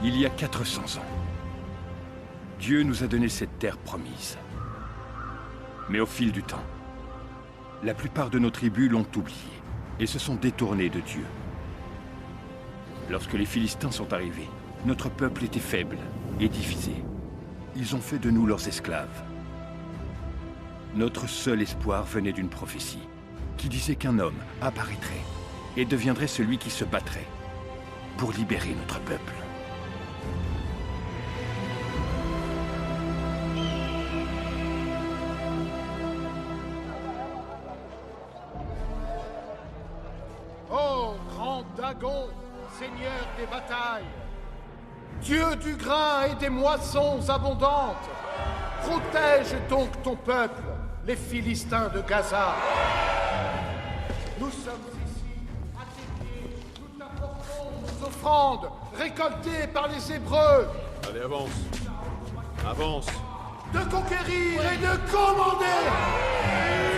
il y a 400 ans. Dieu nous a donné cette terre promise. Mais au fil du temps, la plupart de nos tribus l'ont oublié et se sont détournés de Dieu. Lorsque les Philistins sont arrivés, notre peuple était faible et divisé. Ils ont fait de nous leurs esclaves. Notre seul espoir venait d'une prophétie qui disait qu'un homme apparaîtrait et deviendrait celui qui se battrait pour libérer notre peuple. Ô grand Dagon, seigneur des batailles, Dieu du grain et des moissons abondantes, protège donc ton peuple, les Philistins de Gaza. Nous sommes ici, à tes pieds, nous t'apportons nos offrandes, récoltées par les Hébreux. Allez, avance. Avance. De conquérir et de commander.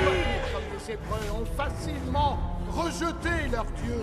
Soyez comme les Hébreux ont facilement rejeté leur Dieu.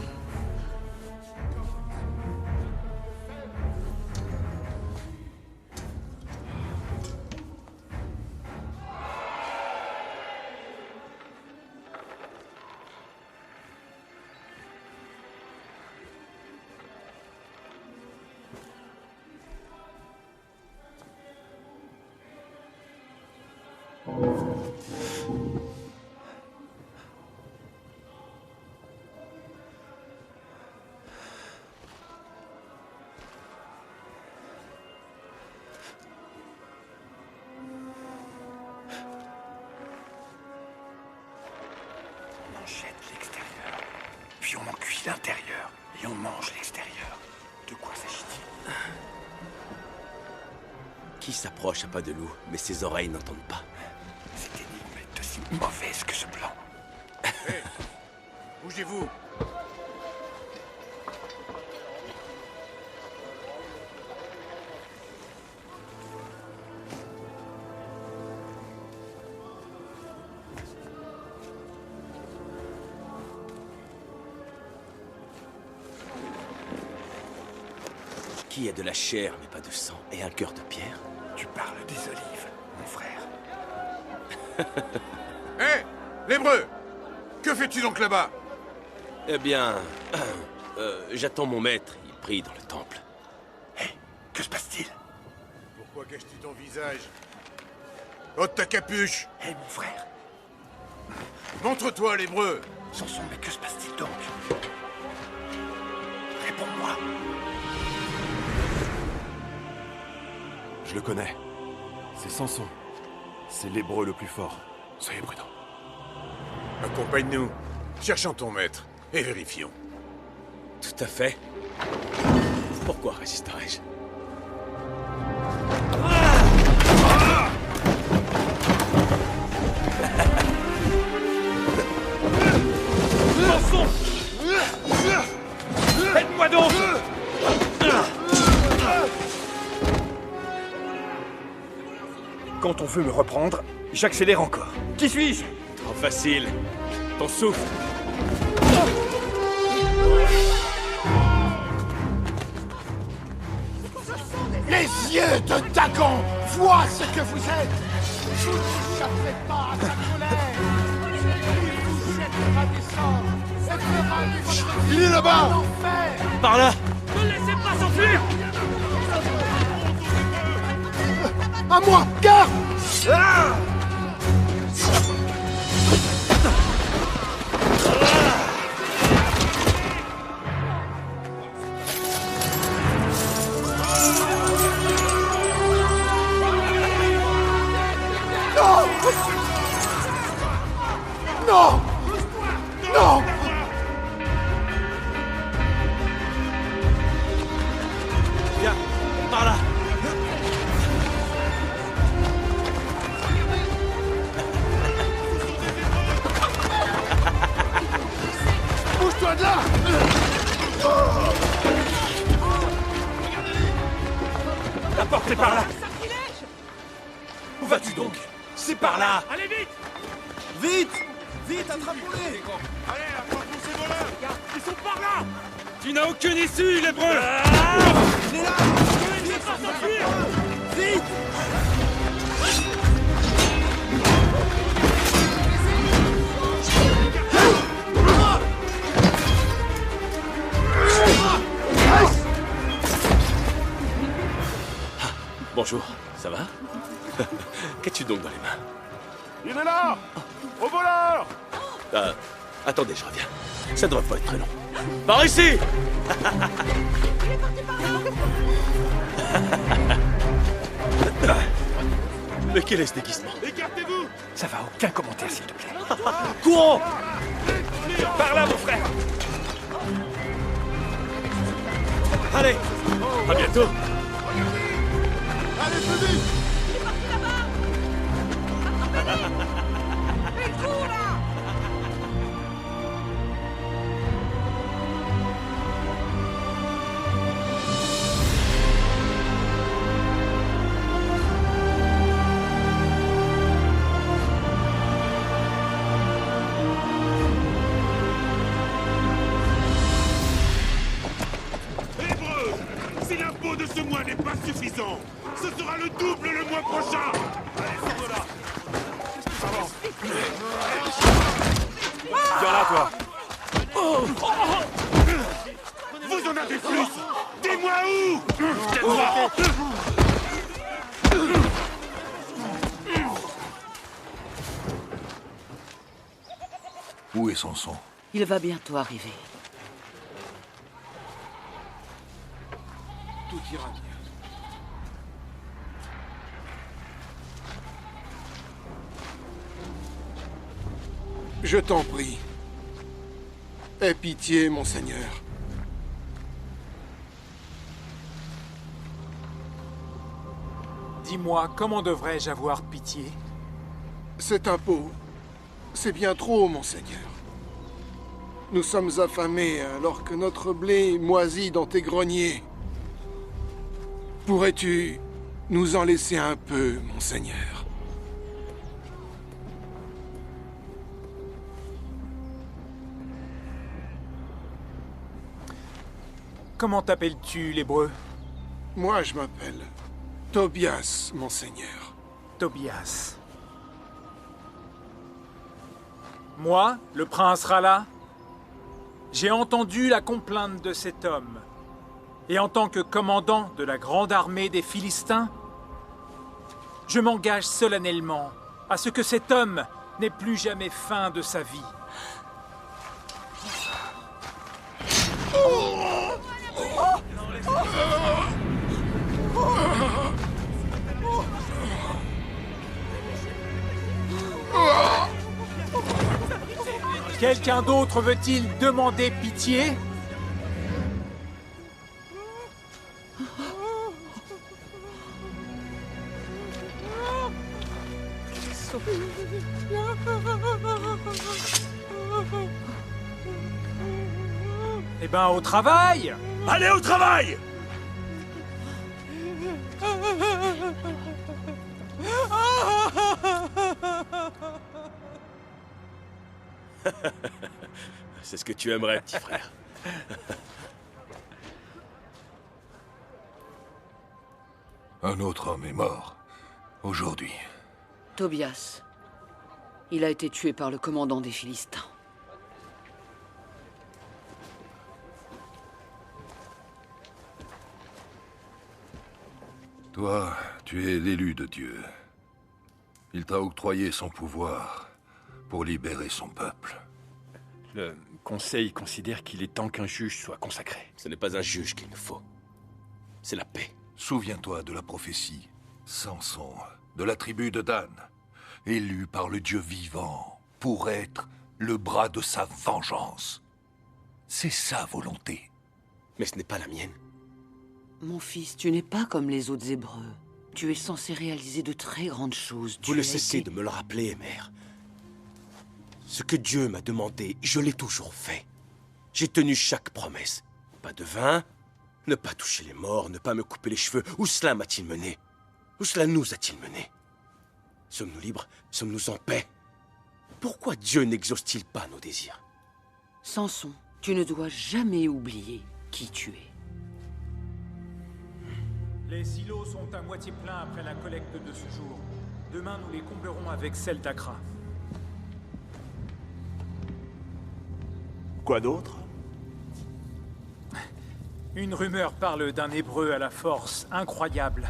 On jette l'extérieur, puis on en cuit l'intérieur, et on mange l'extérieur. De quoi s'agit-il? Qui s'approche à pas de loup, mais ses oreilles n'entendent pas? Cette énigme est aussi mauvaise que ce plan. Hé, bougez-vous. Qui a de la chair mais pas de sang et un cœur de pierre? Tu parles des olives, mon frère. Hé, l'hébreu! Que fais-tu donc là-bas? Eh bien... j'attends mon maître, il prie dans le temple. Hé, que se passe-t-il? Pourquoi caches-tu ton visage? Ôte ta capuche! Hé, mon frère. Montre-toi, l'hébreu! Samson, mais que se passe-t-il donc? Réponds-moi. Je le connais. C'est Samson. C'est l'hébreu le plus fort. Soyez prudent. Accompagne-nous. Cherchons ton maître et vérifions. Tout à fait. Pourquoi résisterais-je? Samson! Aide-moi donc! Quand on veut me reprendre, j'accélère encore. Qui suis-je? Trop facile. Ton souffle. Les yeux de Dagon voient ce que vous êtes. Vous n'échapperez pas à sa colère. Il vous jettera des sorts et fera de votre vie Il est là-bas! un enfer. Par là! Ne laissez pas s'enfuir! À moi, garde! Non! Non! Viens! Par là! Bouge-toi de là! La porte est par là! Où vas-tu donc? C'est par là! Allez vite! Vite! Vite, attrape-les! Allez, attrapons ces voleurs! Ils sont par là! Tu n'as aucune issue, l'hébreu! Il est là! Bonjour, ça va? Qu'as-tu donc dans les mains? Il est là! Au voleur! Attendez, je reviens. Ça devrait pas être très long. Par ici! Mais quel est ce déguisement? Écartez-vous! Ça va, aucun commentaire, s'il te plaît. Courons! Par là, mon frère! Allez! À bientôt! Allez, plus vite! Hébreux! Si l'impôt de ce mois n'est pas suffisant, ce sera le double le mois prochain! Allez, sors de là! Viens là, toi. Vous en avez plus! Dis-moi où! Où est Samson? Il va bientôt arriver. Tout ira bien. Je t'en prie. Aie pitié, monseigneur. Dis-moi, comment devrais-je avoir pitié? Cet impôt, c'est bien trop, monseigneur. Nous sommes affamés alors que notre blé moisit dans tes greniers. Pourrais-tu nous en laisser un peu, monseigneur? Comment t'appelles-tu, l'hébreu? Moi, je m'appelle Tobias, monseigneur. Tobias. Moi, le prince Rala, j'ai entendu la complainte de cet homme. Et en tant que commandant de la grande armée des Philistins, je m'engage solennellement à ce que cet homme n'ait plus jamais fin de sa vie. Quelqu'un d'autre veut-il demander pitié? Eh ben, au travail! Allez au travail! C'est ce que tu aimerais, petit frère. Un autre homme est mort. Aujourd'hui. Tobias. Il a été tué par le commandant des Philistins. Toi, tu es l'élu de Dieu. Il t'a octroyé son pouvoir pour libérer son peuple. Le Conseil considère qu'il est temps qu'un juge soit consacré. Ce n'est pas un juge qu'il nous faut. C'est la paix. Souviens-toi de la prophétie. Samson, de la tribu de Dan, élu par le Dieu vivant pour être le bras de sa vengeance. C'est sa volonté. Mais ce n'est pas la mienne. Mon fils, tu n'es pas comme les autres Hébreux. Tu es censé réaliser de très grandes choses. Vous ne cessez de me le rappeler, mère. Ce que Dieu m'a demandé, je l'ai toujours fait. J'ai tenu chaque promesse. Pas de vin, ne pas toucher les morts, ne pas me couper les cheveux. Où cela m'a-t-il mené? Où cela nous a-t-il mené? Sommes-nous libres? Sommes-nous en paix? Pourquoi Dieu n'exauce-t-il pas nos désirs? Samson, tu ne dois jamais oublier qui tu es. Les silos sont à moitié pleins après la collecte de ce jour. Demain, nous les comblerons avec celle d'Akra. Quoi d'autre? Une rumeur parle d'un Hébreu à la force incroyable.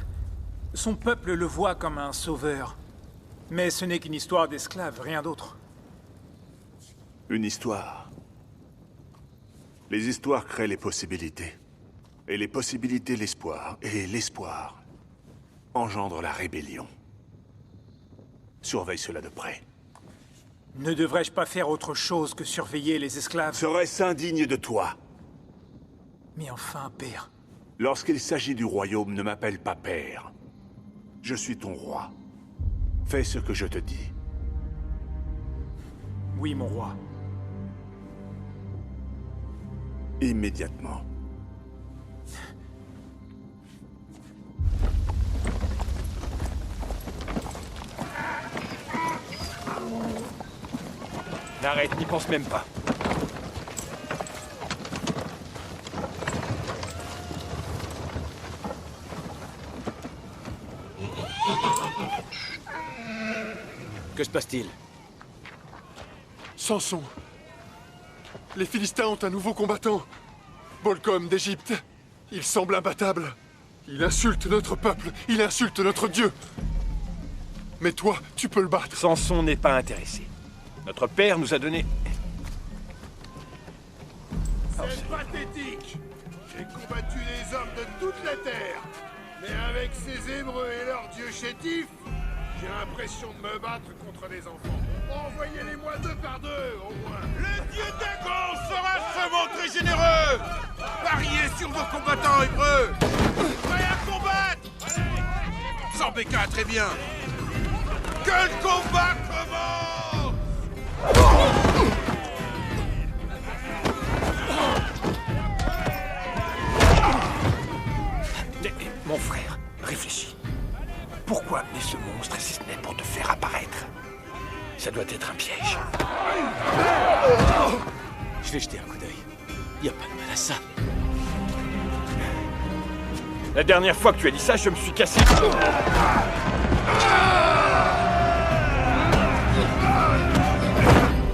Son peuple le voit comme un sauveur. Mais ce n'est qu'une histoire d'esclaves, rien d'autre. Une histoire. Les histoires créent les possibilités. Et les possibilités, l'espoir. Et l'espoir engendre la rébellion. Surveille cela de près. Ne devrais-je pas faire autre chose que surveiller les esclaves? Serait-ce indigne de toi? Mais enfin, père. Lorsqu'il s'agit du royaume, ne m'appelle pas père. Je suis ton roi. Fais ce que je te dis. Oui, mon roi. Immédiatement. N'arrête, n'y pense même pas. Que se passe-t-il? Samson. Les Philistins ont un nouveau combattant. Bolcom d'Égypte. Il semble imbattable. Il insulte notre peuple. Il insulte notre Dieu. Mais toi, tu peux le battre. Samson n'est pas intéressé. Notre père nous a donné... C'est pathétique. J'ai combattu les hommes de toute la terre. Mais avec ces Hébreux et leurs dieux chétifs, j'ai l'impression de me battre contre des enfants. Envoyez-les-moi deux par deux, au moins. Le dieu Dagon saura se montrer généreux. Pariez sur vos combattants hébreux. Prêts à combattre. Sans béca, très bien. Que le combat commence. Mon frère, réfléchis. Pourquoi amener ce monstre si ce n'est pour te faire apparaître? Ça doit être un piège. Je vais jeter un coup d'œil. Y a pas de mal à ça. La dernière fois que tu as dit ça, je me suis cassé.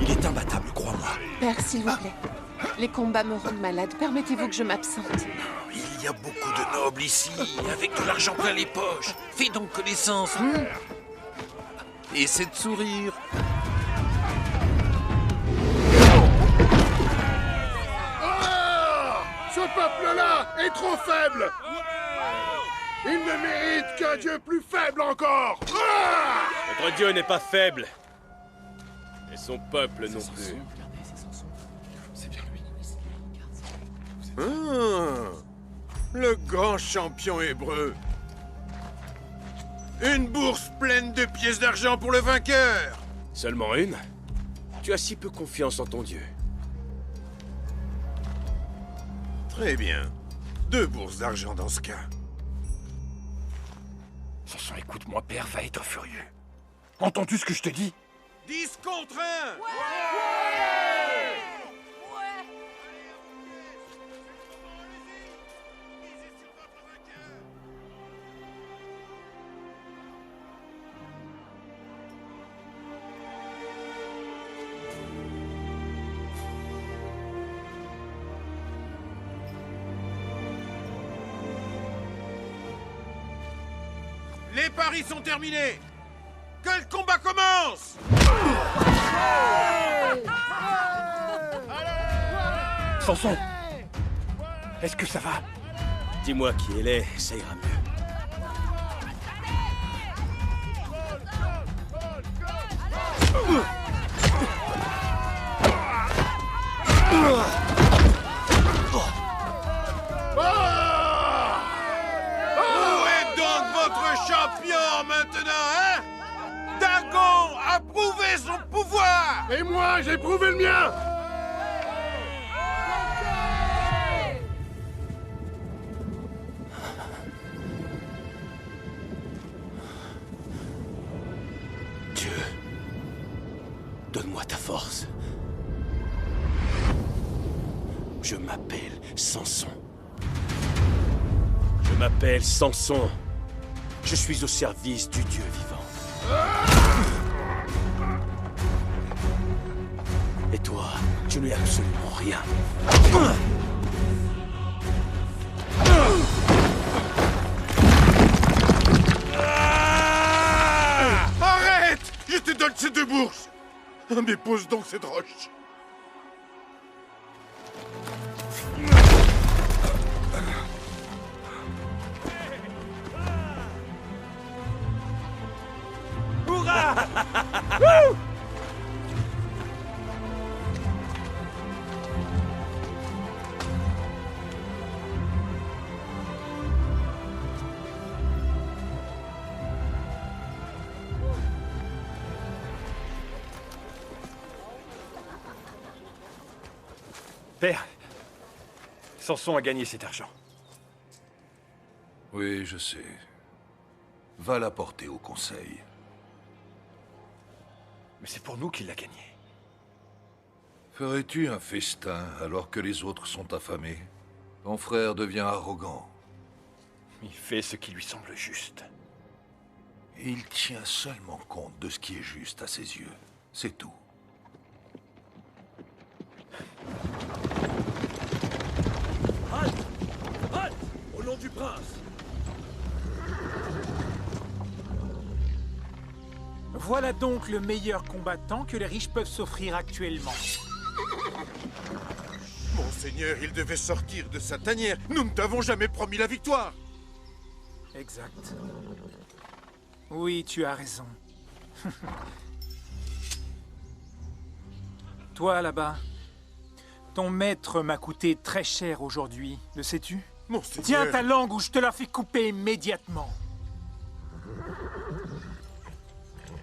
Il est imbattable, crois-moi. Père, s'il vous plaît. Les combats me rendent malade. Permettez-vous que je m'absente? Il y a beaucoup de nobles ici, avec de l'argent plein les poches. Fais donc connaissance. Essaie de sourire. Ce peuple-là est trop faible. Il ne mérite qu'un dieu plus faible encore. Notre dieu n'est pas faible. Et son peuple non plus. Le grand champion hébreu. Une bourse pleine de pièces d'argent pour le vainqueur. Seulement une? Tu as si peu confiance en ton dieu. Très bien. 2 bourses d'argent dans ce cas. Samson, écoute-moi, père va être furieux. Entends-tu ce que je te dis? 10 contre 1. Les paris sont terminés. Que le combat commence. Samson, est-ce que ça va? Dis-moi qui elle est, ça ira mieux. Champion maintenant, hein? Dagon a prouvé son pouvoir. Et moi, j'ai prouvé le mien. Dieu, donne-moi ta force. Je m'appelle Samson. Je m'appelle Samson. Je suis au service du Dieu vivant. Et toi, tu n'es absolument rien. Arrête! Je te donne ces 2 bourses! Mais pose donc cette roche! Père, Samson a gagné cet argent. Oui, je sais. Va l'apporter au conseil. Mais c'est pour nous qu'il l'a gagné. Ferais-tu un festin alors que les autres sont affamés? Ton frère devient arrogant. Il fait ce qui lui semble juste. Et il tient seulement compte de ce qui est juste à ses yeux. C'est tout. Halte! Halte! Au nom du prince! Voilà donc le meilleur combattant que les riches peuvent s'offrir actuellement. Monseigneur, il devait sortir de sa tanière. Nous ne t'avons jamais promis la victoire. Exact. Oui, tu as raison. Toi, là-bas, ton maître m'a coûté très cher aujourd'hui, le sais-tu? Monseigneur... Tiens ta langue ou je te la fais couper immédiatement.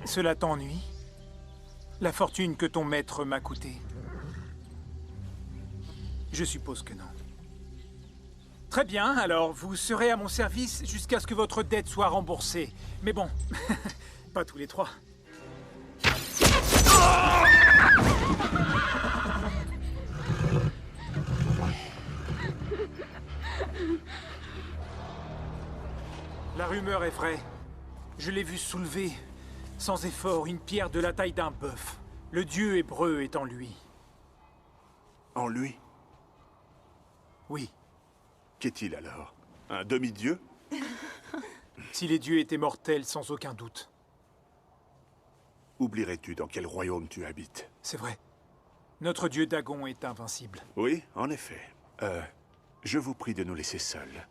Cela t'ennuie? La fortune que ton maître m'a coûtée? Je suppose que non. Très bien, alors vous serez à mon service jusqu'à ce que votre dette soit remboursée. Mais bon, pas tous les 3. La rumeur est vraie. Je l'ai vu soulever, sans effort, une pierre de la taille d'un bœuf. Le dieu hébreu est en lui. En lui? Oui. Qu'est-il alors? Un demi-dieu? Si les dieux étaient mortels, sans aucun doute. Oublierais-tu dans quel royaume tu habites? C'est vrai. Notre dieu Dagon est invincible. Oui, en effet. Je vous prie de nous laisser seuls.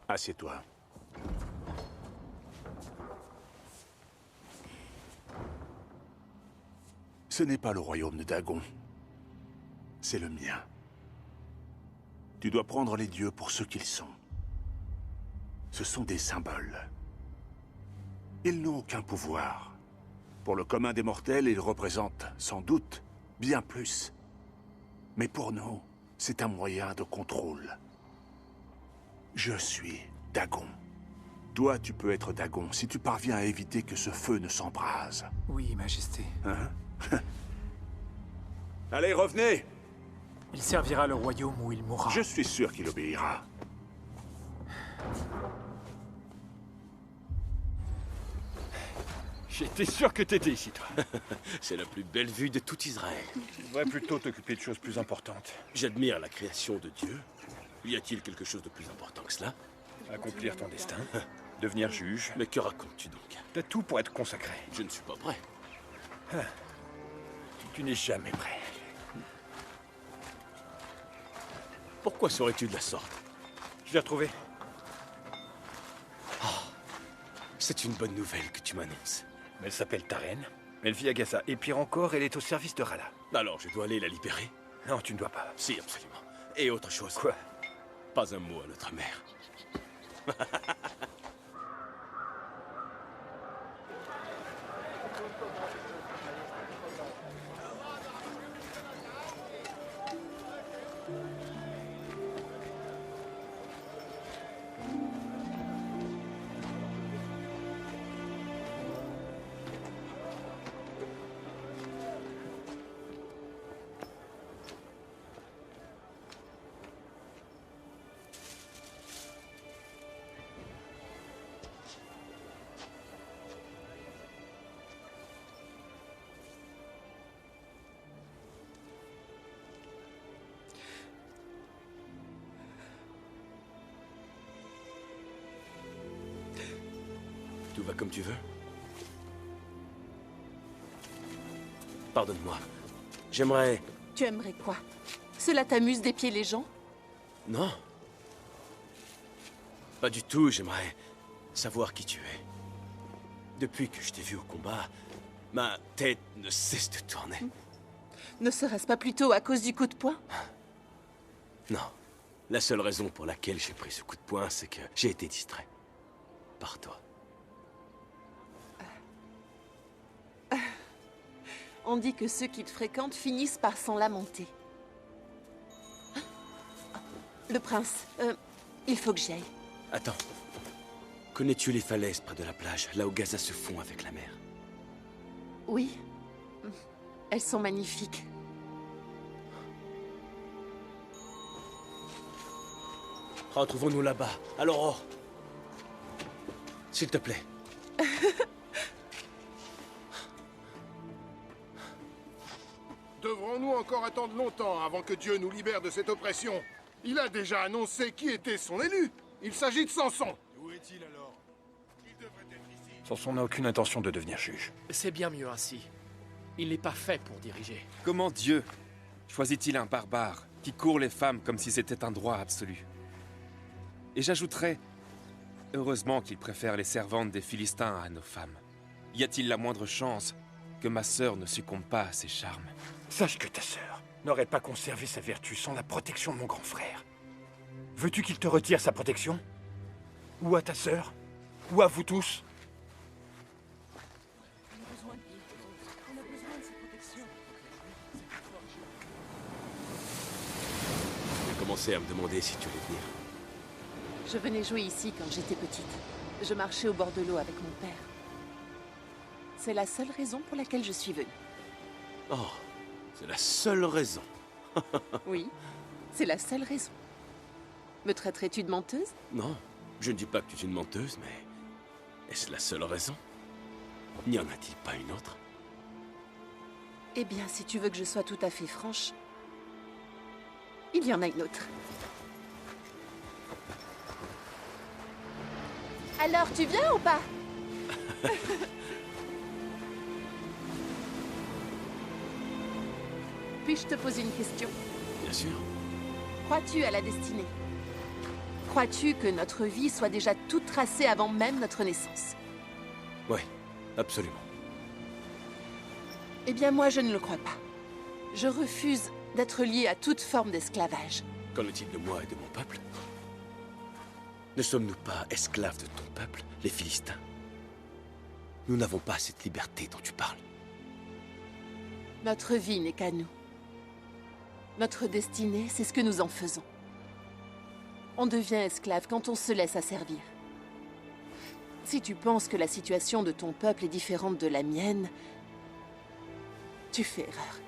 Assieds-toi. Ce n'est pas le royaume de Dagon. C'est le mien. Tu dois prendre les dieux pour ce qu'ils sont. Ce sont des symboles. Ils n'ont aucun pouvoir. Pour le commun des mortels, ils représentent, sans doute, bien plus. Mais pour nous, c'est un moyen de contrôle. Je suis Dagon. Toi, tu peux être Dagon si tu parviens à éviter que ce feu ne s'embrase. Oui, Majesté. Hein? Allez, revenez! Il servira le royaume où il mourra. Je suis sûr qu'il obéira. J'étais sûr que t'étais ici, toi. C'est la plus belle vue de tout Israël. Tu devrais plutôt t'occuper de choses plus importantes. J'admire la création de Dieu. Y a-t-il quelque chose de plus important que cela? Accomplir ton destin, devenir juge. Mais que racontes-tu donc? T'as tout pour être consacré. Je ne suis pas prêt. Tu n'es jamais prêt. Pourquoi serais-tu de la sorte? Je l'ai retrouvée. C'est une bonne nouvelle que tu m'annonces. Elle s'appelle Taren. Elle vit à Gaza. Et pire encore, elle est au service de Rala. Alors, je dois aller la libérer? Non, tu ne dois pas. Si, absolument. Et autre chose. Quoi? Pas un mot à notre mère. Tout va comme tu veux? Pardonne-moi. J'aimerais... Tu aimerais quoi? Cela t'amuse d'épier les gens? Non. Pas du tout, j'aimerais savoir qui tu es. Depuis que je t'ai vu au combat, ma tête ne cesse de tourner. Ne serait-ce pas plutôt à cause du coup de poing? Non. La seule raison pour laquelle j'ai pris ce coup de poing, c'est que j'ai été distrait. Par toi. On dit que ceux qui te fréquentent finissent par s'en lamenter. Le prince, il faut que j'y aille. Attends. Connais-tu les falaises près de la plage, là où Gaza se fond avec la mer? Oui. Elles sont magnifiques. Retrouvons-nous là-bas, à l'aurore. S'il te plaît. Devrons-nous encore attendre longtemps avant que Dieu nous libère de cette oppression? Il a déjà annoncé qui était son élu. Il s'agit de Samson. Où est-il alors? Il devrait être ici. Samson n'a aucune intention de devenir juge. C'est bien mieux ainsi. Il n'est pas fait pour diriger. Comment Dieu choisit-il un barbare qui court les femmes comme si c'était un droit absolu? Et j'ajouterais, heureusement qu'il préfère les servantes des Philistins à nos femmes. Y a-t-il la moindre chance que ma sœur ne succombe pas à ses charmes? Sache que ta sœur n'aurait pas conservé sa vertu sans la protection de mon grand frère. Veux-tu qu'il te retire sa protection? Ou à ta sœur? Ou à vous tous? J'ai commencé à me demander si tu allais venir. Je venais jouer ici quand j'étais petite. Je marchais au bord de l'eau avec mon père. C'est la seule raison pour laquelle je suis venue. Oh, c'est la seule raison. Oui, c'est la seule raison. Me traiterais-tu de menteuse? Non, je ne dis pas que tu es une menteuse, mais... est-ce la seule raison? N'y en a-t-il pas une autre? Eh bien, si tu veux que je sois tout à fait franche, il y en a une autre. Alors, tu viens ou pas? Puis-je te poser une question? Bien sûr. Crois-tu à la destinée? Crois-tu que notre vie soit déjà toute tracée avant même notre naissance? Oui, absolument. Eh bien, moi, je ne le crois pas. Je refuse d'être lié à toute forme d'esclavage. Qu'en est-il de moi et de mon peuple? Ne sommes-nous pas esclaves de ton peuple, les Philistins? Nous n'avons pas cette liberté dont tu parles. Notre vie n'est qu'à nous. Notre destinée, c'est ce que nous en faisons. On devient esclave quand on se laisse asservir. Si tu penses que la situation de ton peuple est différente de la mienne, tu fais erreur.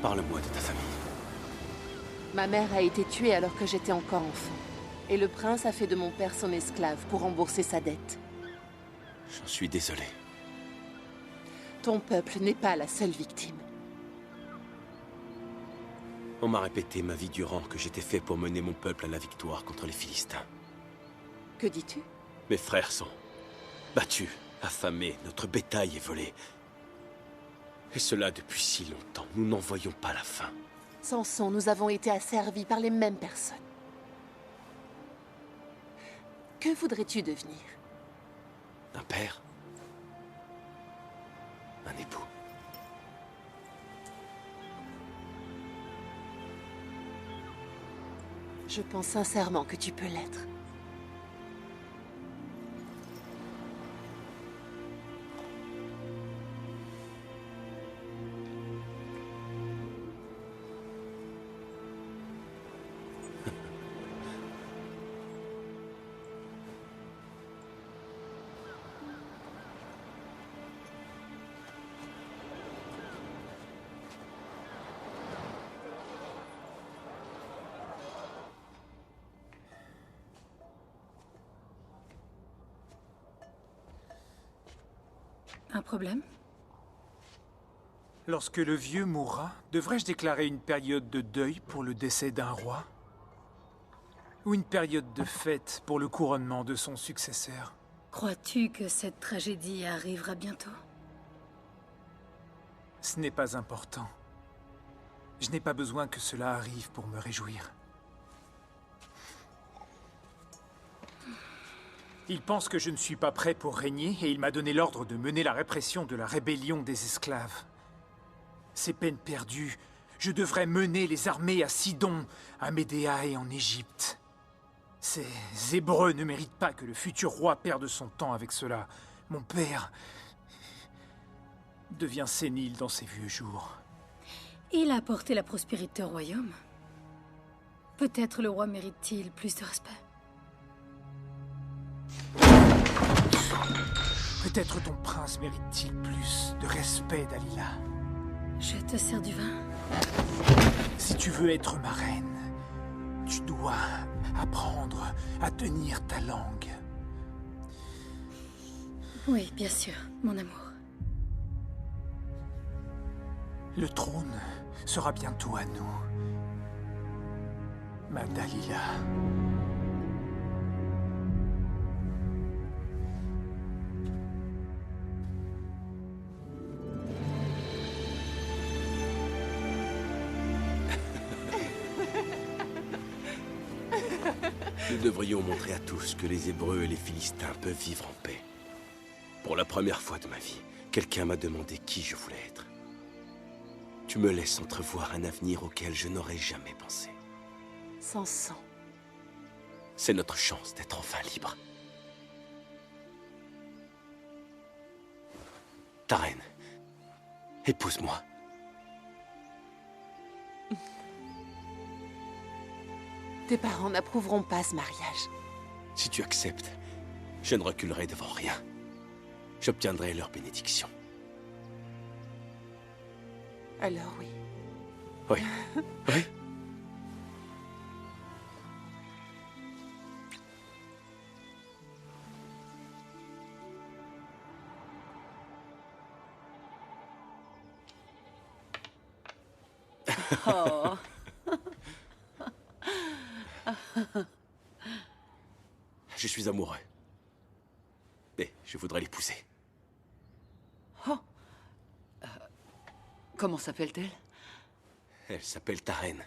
Parle-moi de ta famille. Ma mère a été tuée alors que j'étais encore enfant. Et le prince a fait de mon père son esclave pour rembourser sa dette. J'en suis désolé. Ton peuple n'est pas la seule victime. On m'a répété ma vie durant que j'étais fait pour mener mon peuple à la victoire contre les Philistins. Que dis-tu? Mes frères sont battus, affamés, notre bétail est volé. Et cela depuis si longtemps, nous n'en voyons pas la fin. Samson, nous avons été asservis par les mêmes personnes. Que voudrais-tu devenir? Un père? Un époux? Je pense sincèrement que tu peux l'être. Un problème? Lorsque le vieux mourra, devrais-je déclarer une période de deuil pour le décès d'un roi? Ou une période de fête pour le couronnement de son successeur? Crois-tu que cette tragédie arrivera bientôt? Ce n'est pas important. Je n'ai pas besoin que cela arrive pour me réjouir. Il pense que je ne suis pas prêt pour régner et il m'a donné l'ordre de mener la répression de la rébellion des esclaves. C'est peine perdue. Je devrais mener les armées à Sidon, à Médéa et en Égypte. Ces Hébreux ne méritent pas que le futur roi perde son temps avec cela. Mon père devient sénile dans ses vieux jours. Il a apporté la prospérité au royaume. Peut-être le roi mérite-t-il plus de respect. Peut-être ton prince mérite-t-il plus de respect, Dalila. Je te sers du vin. Si tu veux être ma reine, tu dois apprendre à tenir ta langue. Oui, bien sûr, mon amour. Le trône sera bientôt à nous, ma Dalila. Nous devrions montrer à tous que les Hébreux et les Philistins peuvent vivre en paix. Pour la première fois de ma vie, quelqu'un m'a demandé qui je voulais être. Tu me laisses entrevoir un avenir auquel je n'aurais jamais pensé. Samson. C'est notre chance d'être enfin libre. Ta reine, épouse-moi. Tes parents n'approuveront pas ce mariage. Si tu acceptes, je ne reculerai devant rien. J'obtiendrai leur bénédiction. Alors oui. Oui. Oui. Oh. Je suis amoureux. Et je voudrais l'épouser. Oh. Comment s'appelle-t-elle? Elle s'appelle ta reine.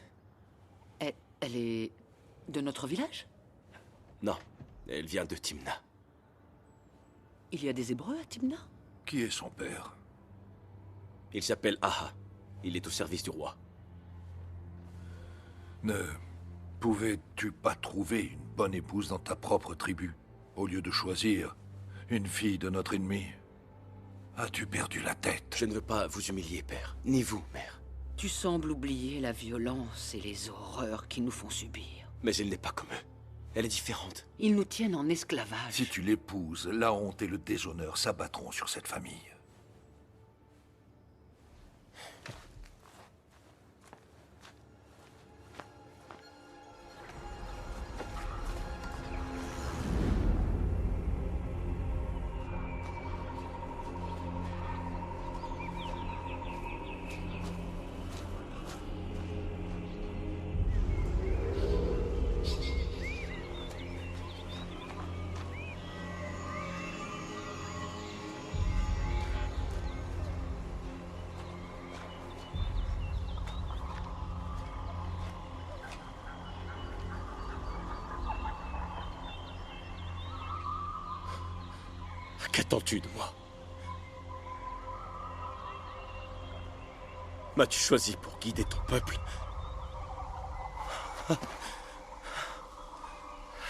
Elle est de notre village? Non, elle vient de Timna. Il y a des Hébreux à Timna? Qui est son père? Il s'appelle Aha. Il est au service du roi. Ne pouvais-tu pas trouver une bonne épouse dans ta propre tribu, au lieu de choisir une fille de notre ennemi? As-tu perdu la tête? Je ne veux pas vous humilier, père. Ni vous, mère. Tu sembles oublier la violence et les horreurs qu'ils nous font subir. Mais elle n'est pas comme eux. Elle est différente. Ils nous tiennent en esclavage. Si tu l'épouses, la honte et le déshonneur s'abattront sur cette famille. Qu'attends-tu de moi? M'as-tu choisi pour guider ton peuple?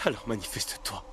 Alors manifeste-toi.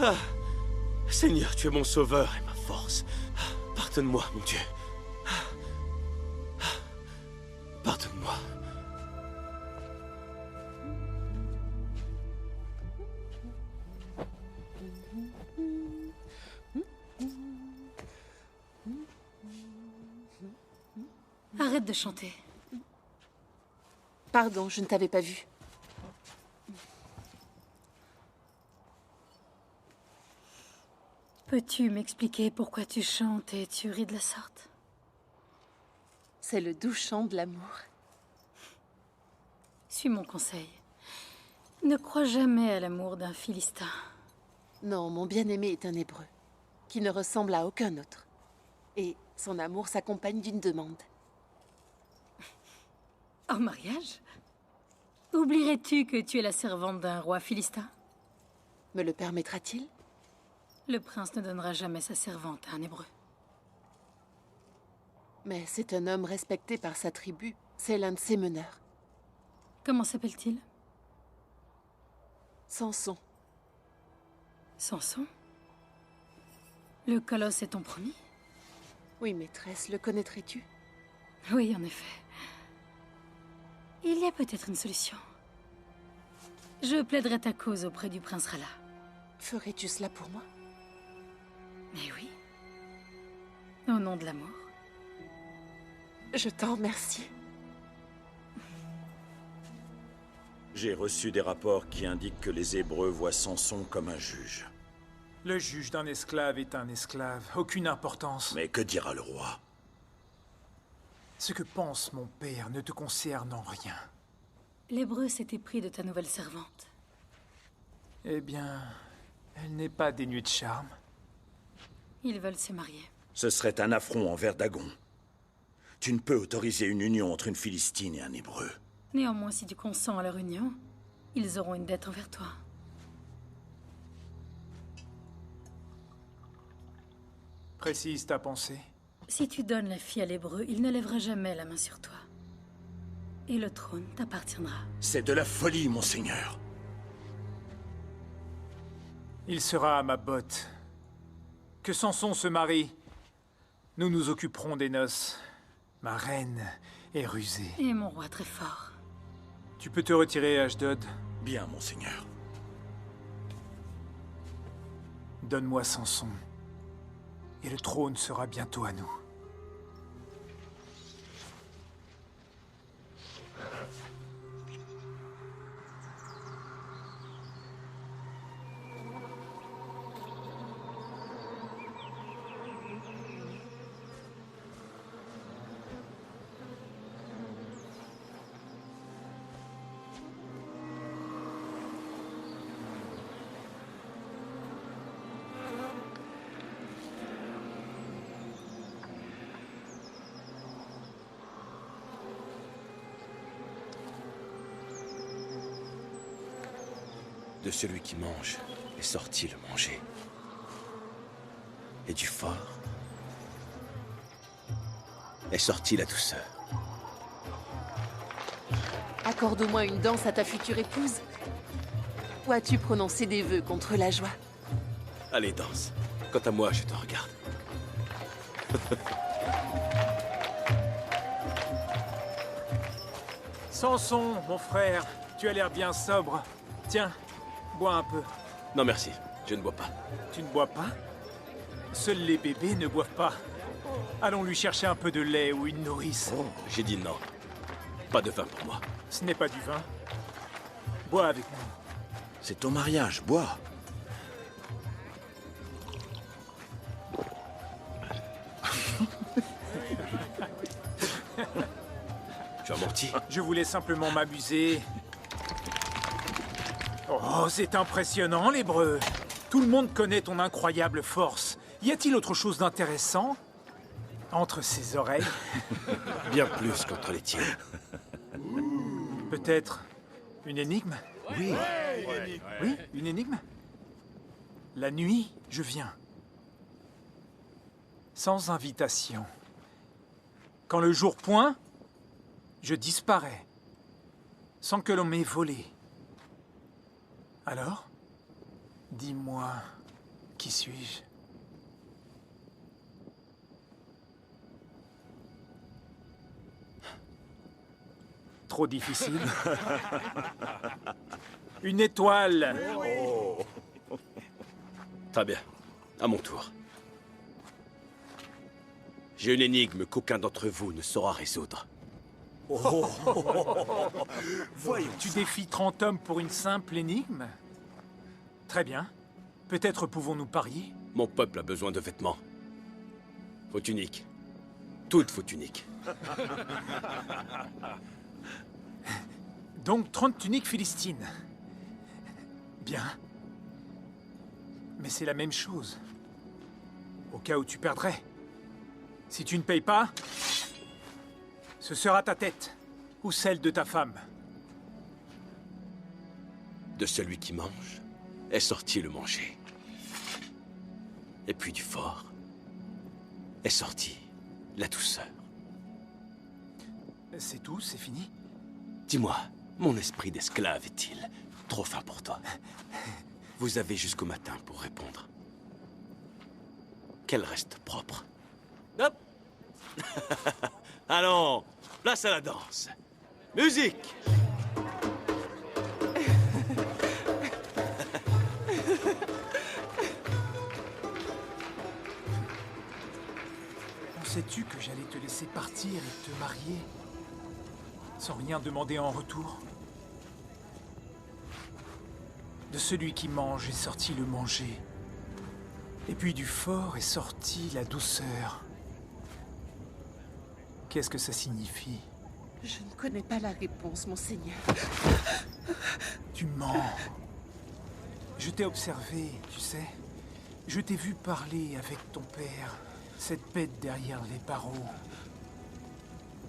Ah, Seigneur, tu es mon sauveur et ma force. Pardonne-moi, mon Dieu. Pardonne-moi. Arrête de chanter. Pardon, je ne t'avais pas vu. Peux-tu m'expliquer pourquoi tu chantes et tu ris de la sorte? C'est le doux chant de l'amour. Suis mon conseil. Ne crois jamais à l'amour d'un Philistin. Non, mon bien-aimé est un Hébreu, qui ne ressemble à aucun autre. Et son amour s'accompagne d'une demande. En mariage? Oublierais-tu que tu es la servante d'un roi philistin? Me le permettra-t-il? Le prince ne donnera jamais sa servante à un Hébreu. Mais c'est un homme respecté par sa tribu. C'est l'un de ses meneurs. Comment s'appelle-t-il? Samson. Samson? Le colosse est ton promis? Oui, maîtresse, le connaîtrais-tu? Oui, en effet. Il y a peut-être une solution. Je plaiderai ta cause auprès du prince Rala. Ferais-tu cela pour moi? Mais oui. Au nom de l'amour. Je t'en remercie. J'ai reçu des rapports qui indiquent que les Hébreux voient Samson comme un juge. Le juge d'un esclave est un esclave. Aucune importance. Mais que dira le roi? Ce que pense mon père ne te concerne en rien. L'Hébreu s'est épris de ta nouvelle servante. Eh bien, elle n'est pas dénuée de charme. Ils veulent se marier. Ce serait un affront envers Dagon. Tu ne peux autoriser une union entre une Philistine et un Hébreu. Néanmoins, si tu consens à leur union, ils auront une dette envers toi. Précise ta pensée. Si tu donnes la fille à l'Hébreu, il ne lèvera jamais la main sur toi. Et le trône t'appartiendra. C'est de la folie, monseigneur. Il sera à ma botte. Que Samson se marie. Nous nous occuperons des noces. Ma reine est rusée. Et mon roi très fort. Tu peux te retirer, Ashdod. Bien, monseigneur. Donne-moi Samson. Et le trône sera bientôt à nous. De celui qui mange est sorti le manger. Et du fort est sortie la douceur. Accorde-moi une danse à ta future épouse. Ou as-tu prononcé des vœux contre la joie? Allez, danse. Quant à moi, je te regarde. Samson, mon frère, tu as l'air bien sobre. Tiens, bois un peu. Non, merci. Je ne bois pas. Tu ne bois pas? Seuls les bébés ne boivent pas. Allons lui chercher un peu de lait ou une nourrice. Oh, j'ai dit non. Pas de vin pour moi. Ce n'est pas du vin. Bois avec nous. C'est ton mariage, bois. Tu as menti? Je voulais simplement m'amuser. Oh, c'est impressionnant, l'Hébreu. Tout le monde connaît ton incroyable force. Y a-t-il autre chose d'intéressant entre ses oreilles? Bien plus qu'entre les tiennes. Peut-être une énigme? Oui. Oui, une énigme? La nuit, je viens. Sans invitation. Quand le jour pointe, je disparais. Sans que l'on m'ait volé. Alors, dis-moi, Qui suis-je? Trop difficile. Une étoile. Oh. Très bien. À mon tour. J'ai une énigme qu'aucun d'entre vous ne saura résoudre. Voyons. Tu défies 30 hommes pour une simple énigme? Très bien. Peut-être pouvons-nous parier? Mon peuple a besoin de vêtements. Vos tuniques. Toutes vos tuniques. Donc 30 tuniques philistines. Bien. Mais c'est la même chose. Au cas où tu perdrais. Si tu ne payes pas, ce sera ta tête, ou celle de ta femme. De celui qui mange est sorti le manger. Et puis du fort est sortie la douceur. C'est tout, c'est fini? Dis-moi, mon esprit d'esclave est-il trop fin pour toi? Vous avez jusqu'au matin pour répondre. Qu'elle reste propre. Hop. Allons, place à la danse. Musique. Pensais-tu que j'allais te laisser partir et te marier sans rien demander en retour? De celui qui mange est sorti le manger. Et puis du fort est sortie la douceur. Qu'est-ce que ça signifie? Je ne connais pas la réponse, monseigneur. Tu mens. Je t'ai observé, tu sais. Je t'ai vu parler avec ton père, cette bête derrière les barreaux.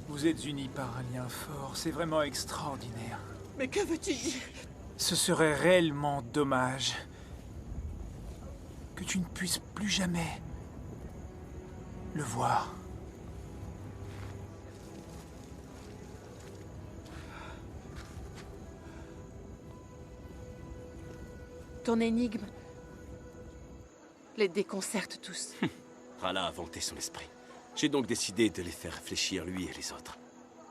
Vous êtes unis par un lien fort, c'est vraiment extraordinaire. Mais que veux-tu dire? Ce serait réellement dommage que tu ne puisses plus jamais le voir. Ton énigme les déconcerte tous. Rala a vanté son esprit. J'ai donc décidé de les faire réfléchir, lui et les autres.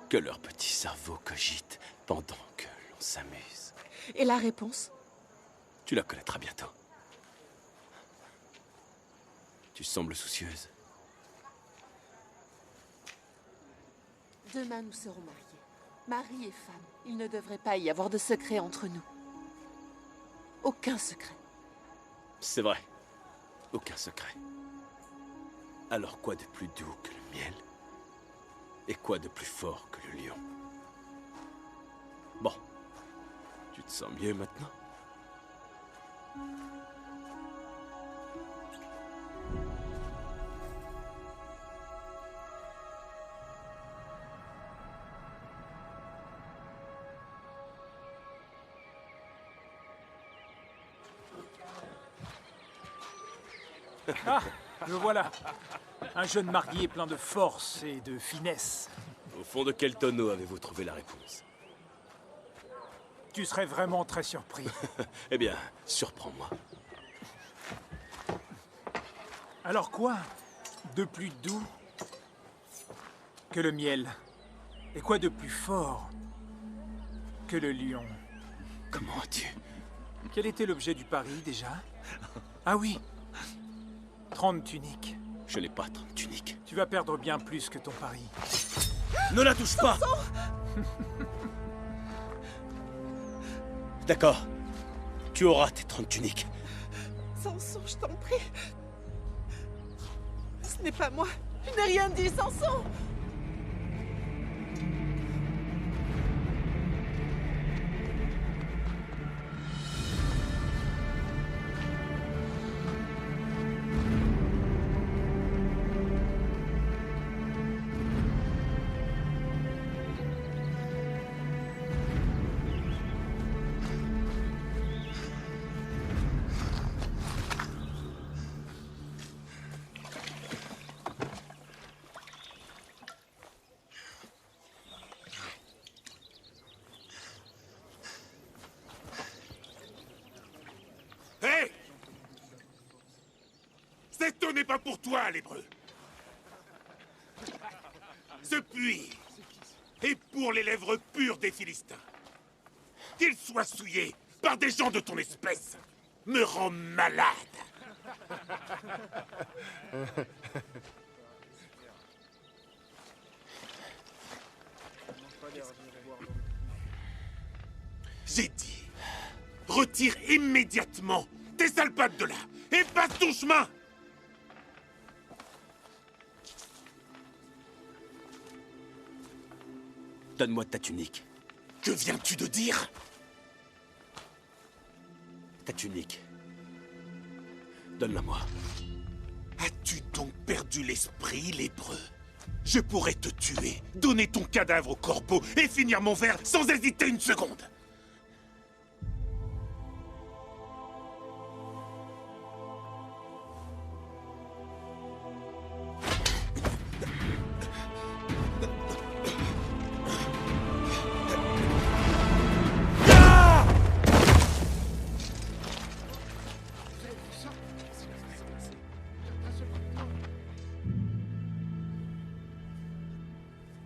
Que leur petit cerveau cogite pendant que l'on s'amuse. Et la réponse? Tu la connaîtras bientôt. Tu sembles soucieuse. Demain, nous serons mariés. Mari et femme. Il ne devrait pas y avoir de secret entre nous. Aucun secret. C'est vrai. Aucun secret. Alors quoi de plus doux que le miel? Et quoi de plus fort que le lion? Bon. Tu te sens mieux maintenant? Ah, le voilà. Un jeune marié plein de force et de finesse. Au fond de quel tonneau avez-vous trouvé la réponse? Tu serais vraiment très surpris. Eh bien, surprends-moi. Alors quoi de plus doux que le miel? Et quoi de plus fort que le lion? Comment as-tu? Quel était l'objet du pari, déjà? Ah oui, 30 tuniques. Je n'ai pas 30 tuniques. Tu vas perdre bien plus que ton pari. Ne la touche pas! D'accord. Tu auras tes 30 tuniques. Samson, je t'en prie. Ce n'est pas moi. Je n'ai rien dit, Samson. Cette eau n'est pas pour toi, l'hébreu. Ce puits est pour les lèvres pures des Philistins. Qu'ils soient souillés par des gens de ton espèce me rend malade. J'ai dit, retire immédiatement tes sales pattes de là et passe ton chemin. Donne-moi ta tunique. Que viens-tu de dire? Ta tunique. Donne-la-moi. As-tu donc perdu l'esprit, lépreux? Je pourrais te tuer, donner ton cadavre au corbeau et finir mon verre sans hésiter une seconde.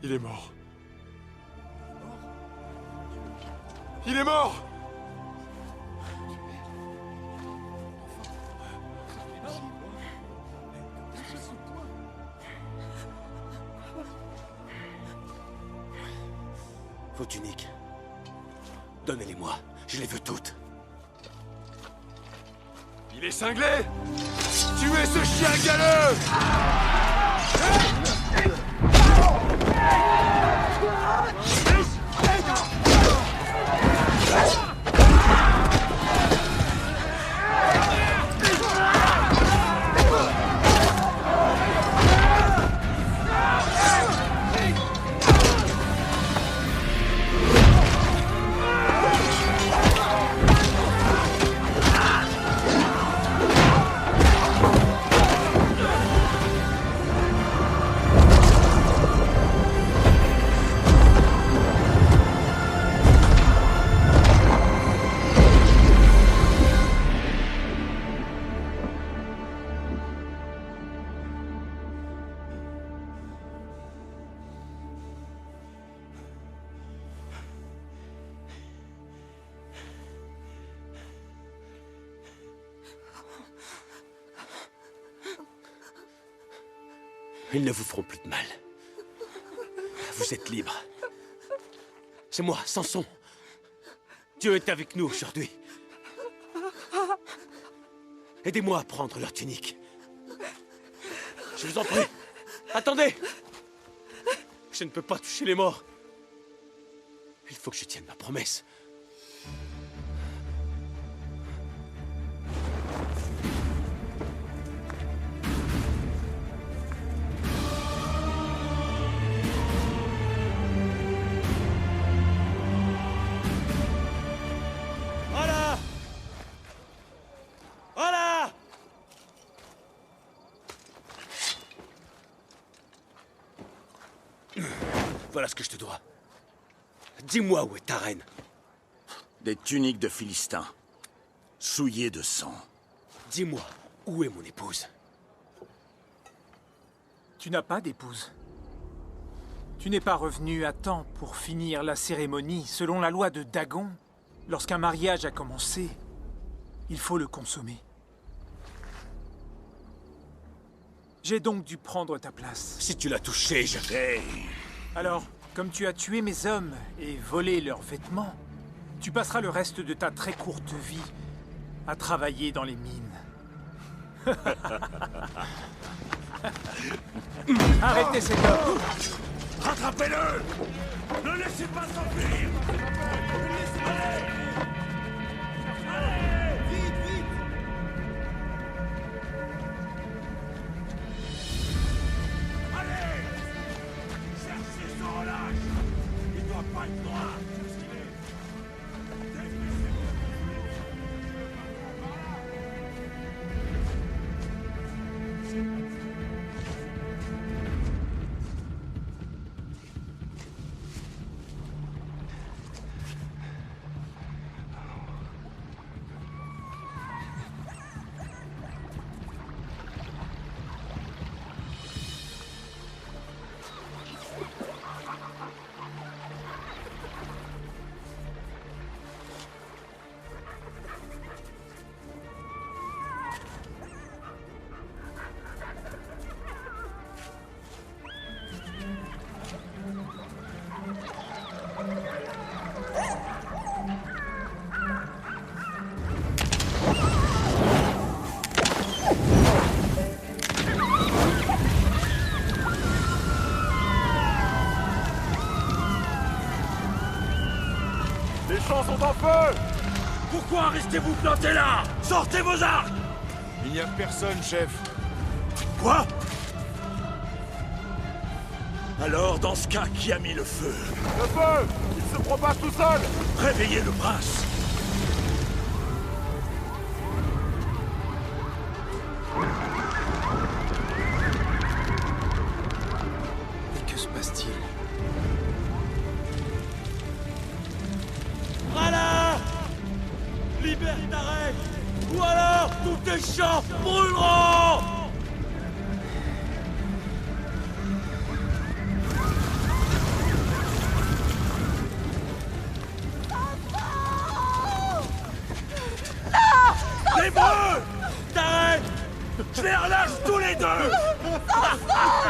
Il est mort. Il est mort! Vos tuniques. Donnez-les-moi. Je les veux toutes. Il est cinglé! Tuez ce chien galeux! Ils ne vous feront plus de mal. Vous êtes libre. C'est moi, Samson. Dieu est avec nous aujourd'hui. Aidez-moi à prendre leur tunique. Je vous en prie. Attendez. Je ne peux pas toucher les morts. Il faut que je tienne ma promesse. Voilà! Voilà! Voilà ce que je te dois. Dis-moi où est ta reine. Des tuniques de Philistins, souillées de sang. Dis-moi, où est mon épouse? Tu n'as pas d'épouse. Tu n'es pas revenu à temps pour finir la cérémonie. Selon la loi de Dagon, lorsqu'un mariage a commencé, il faut le consommer. J'ai donc dû prendre ta place. Si tu l'as touché, je vais... Alors, comme tu as tué mes hommes et volé leurs vêtements, tu passeras le reste de ta très courte vie à travailler dans les mines. Arrêtez cet homme! Rattrapez-le! Ne laissez pas s'enfuir! Allez! Allez! Vite, vite! Allez! Cherchez son relâche! Il doit pas être loin! champs sont en feu! Pourquoi restez-vous plantés là? Sortez vos arcs! Il n'y a personne, chef. Quoi? Alors, dans ce cas, qui a mis le feu? Le feu! Il se propage tout seul! Réveillez le prince! Mais que se passe-t-il? Voilà! Libère Tarek! Ou alors tous tes champs brûleront! Les brûle! Tarek! Je les relâche tous les deux! Tarek!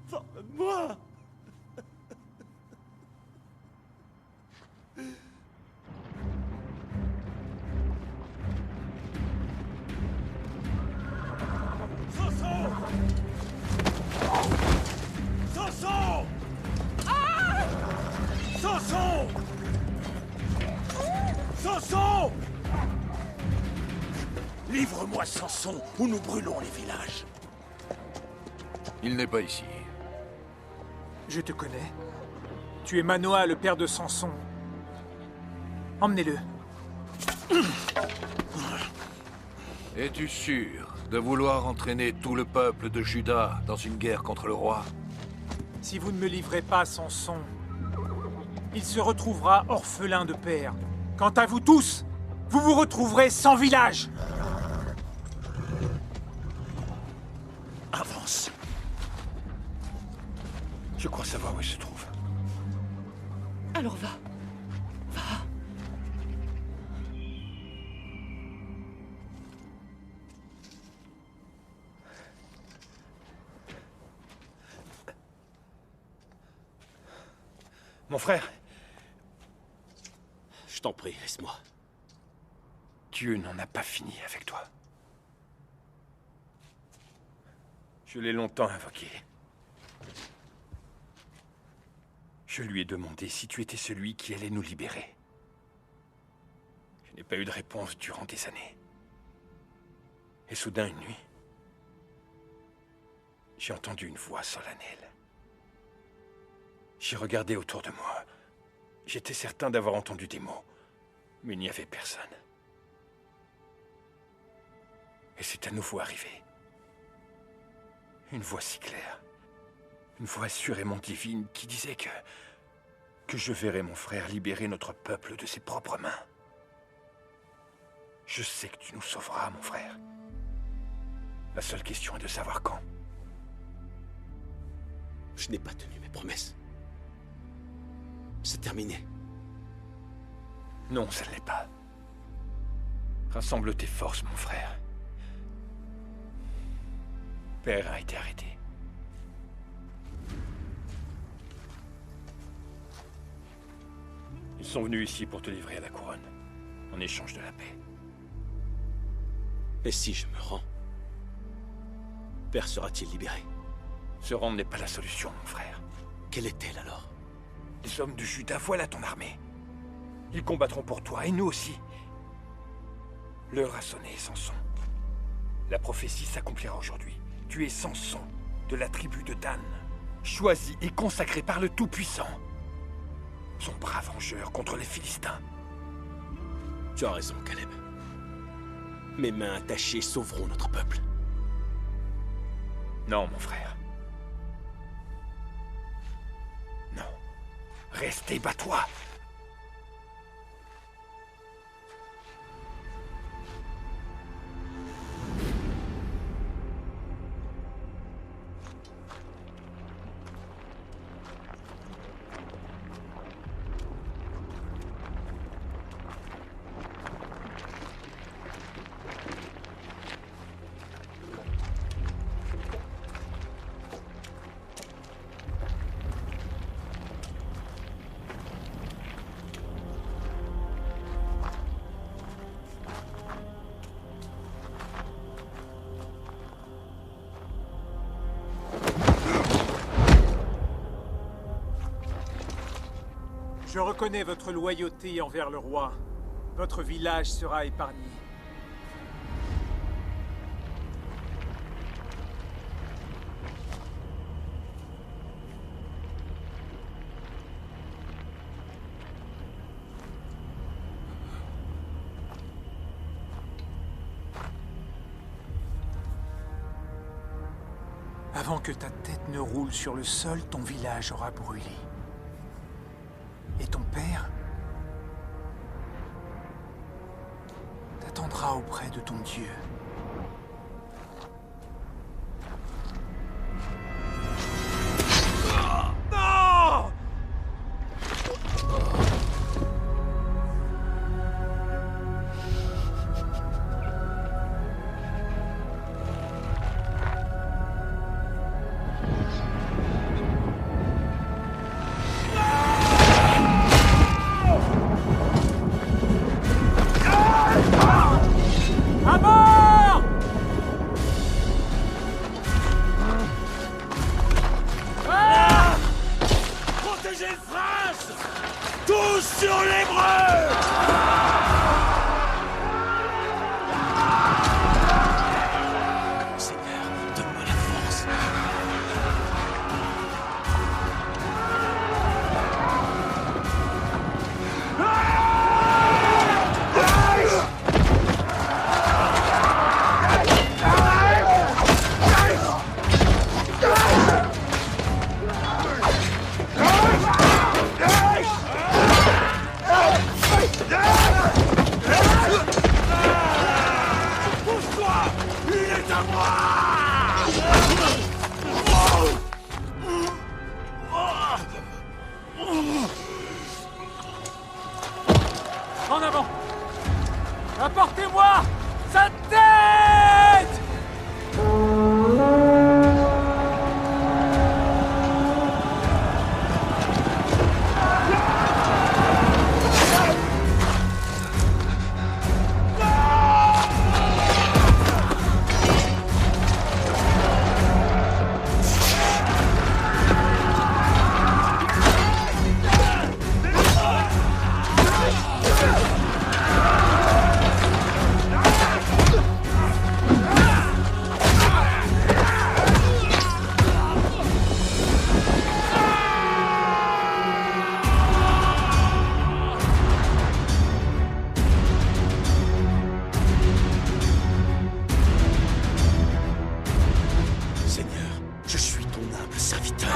Pardonne-moi! Samson! Samson! Samson! Samson! Livre-moi Samson, ou nous brûlons les villages. Il n'est pas ici. Je te connais. Tu es Manoa, le père de Samson. Emmenez-le. Es-tu sûr de vouloir entraîner tout le peuple de Juda dans une guerre contre le roi? Si vous ne me livrez pas Samson, il se retrouvera orphelin de père. Quant à vous tous, vous vous retrouverez sans village. Avance. Je crois savoir où il se trouve. Alors va. Va. Mon frère, Je t'en prie, laisse-moi. Dieu n'en a pas fini avec toi. Je l'ai longtemps invoqué. Je lui ai demandé si tu étais celui qui allait nous libérer. Je n'ai pas eu de réponse durant des années. Et soudain, une nuit, j'ai entendu une voix solennelle. J'ai regardé autour de moi. J'étais certain d'avoir entendu des mots, mais il n'y avait personne. Et c'est à nouveau arrivé. Une voix si claire, une voix assurément divine qui disait que je verrais mon frère libérer notre peuple de ses propres mains. Je sais que tu nous sauveras, mon frère. La seule question est de savoir quand. Je n'ai pas tenu mes promesses. C'est terminé. Non, ça ne l'est pas. Rassemble tes forces, mon frère. Père a été arrêté. Ils sont venus ici pour te livrer à la couronne, en échange de la paix. Et si je me rends, Père sera-t-il libéré? Se rendre n'est pas la solution, mon frère. Quelle est-elle alors? Les hommes de Juda, voilà ton armée. Ils combattront pour toi, et nous aussi. L'heure a sonné, Samson. La prophétie s'accomplira aujourd'hui. Tu es Samson, de la tribu de Dan, choisi et consacré par le Tout-Puissant. Son bras vengeur contre les Philistins. Tu as raison, Caleb. Mes mains attachées sauveront notre peuple. Non, mon frère. Non. Reste et bats-toi. Je reconnais votre loyauté envers le roi. Votre village sera épargné. Avant que ta tête ne roule sur le sol, ton village aura brûlé. Et ton père t'attendra auprès de ton Dieu. Non! À mort! Protégez le prince! Tous sur l'hébreu! Seigneur, donne-moi la force. Pousse-toi! Il est à moi! En avant! Apportez-moi sa tête! Seigneur, je suis ton humble serviteur.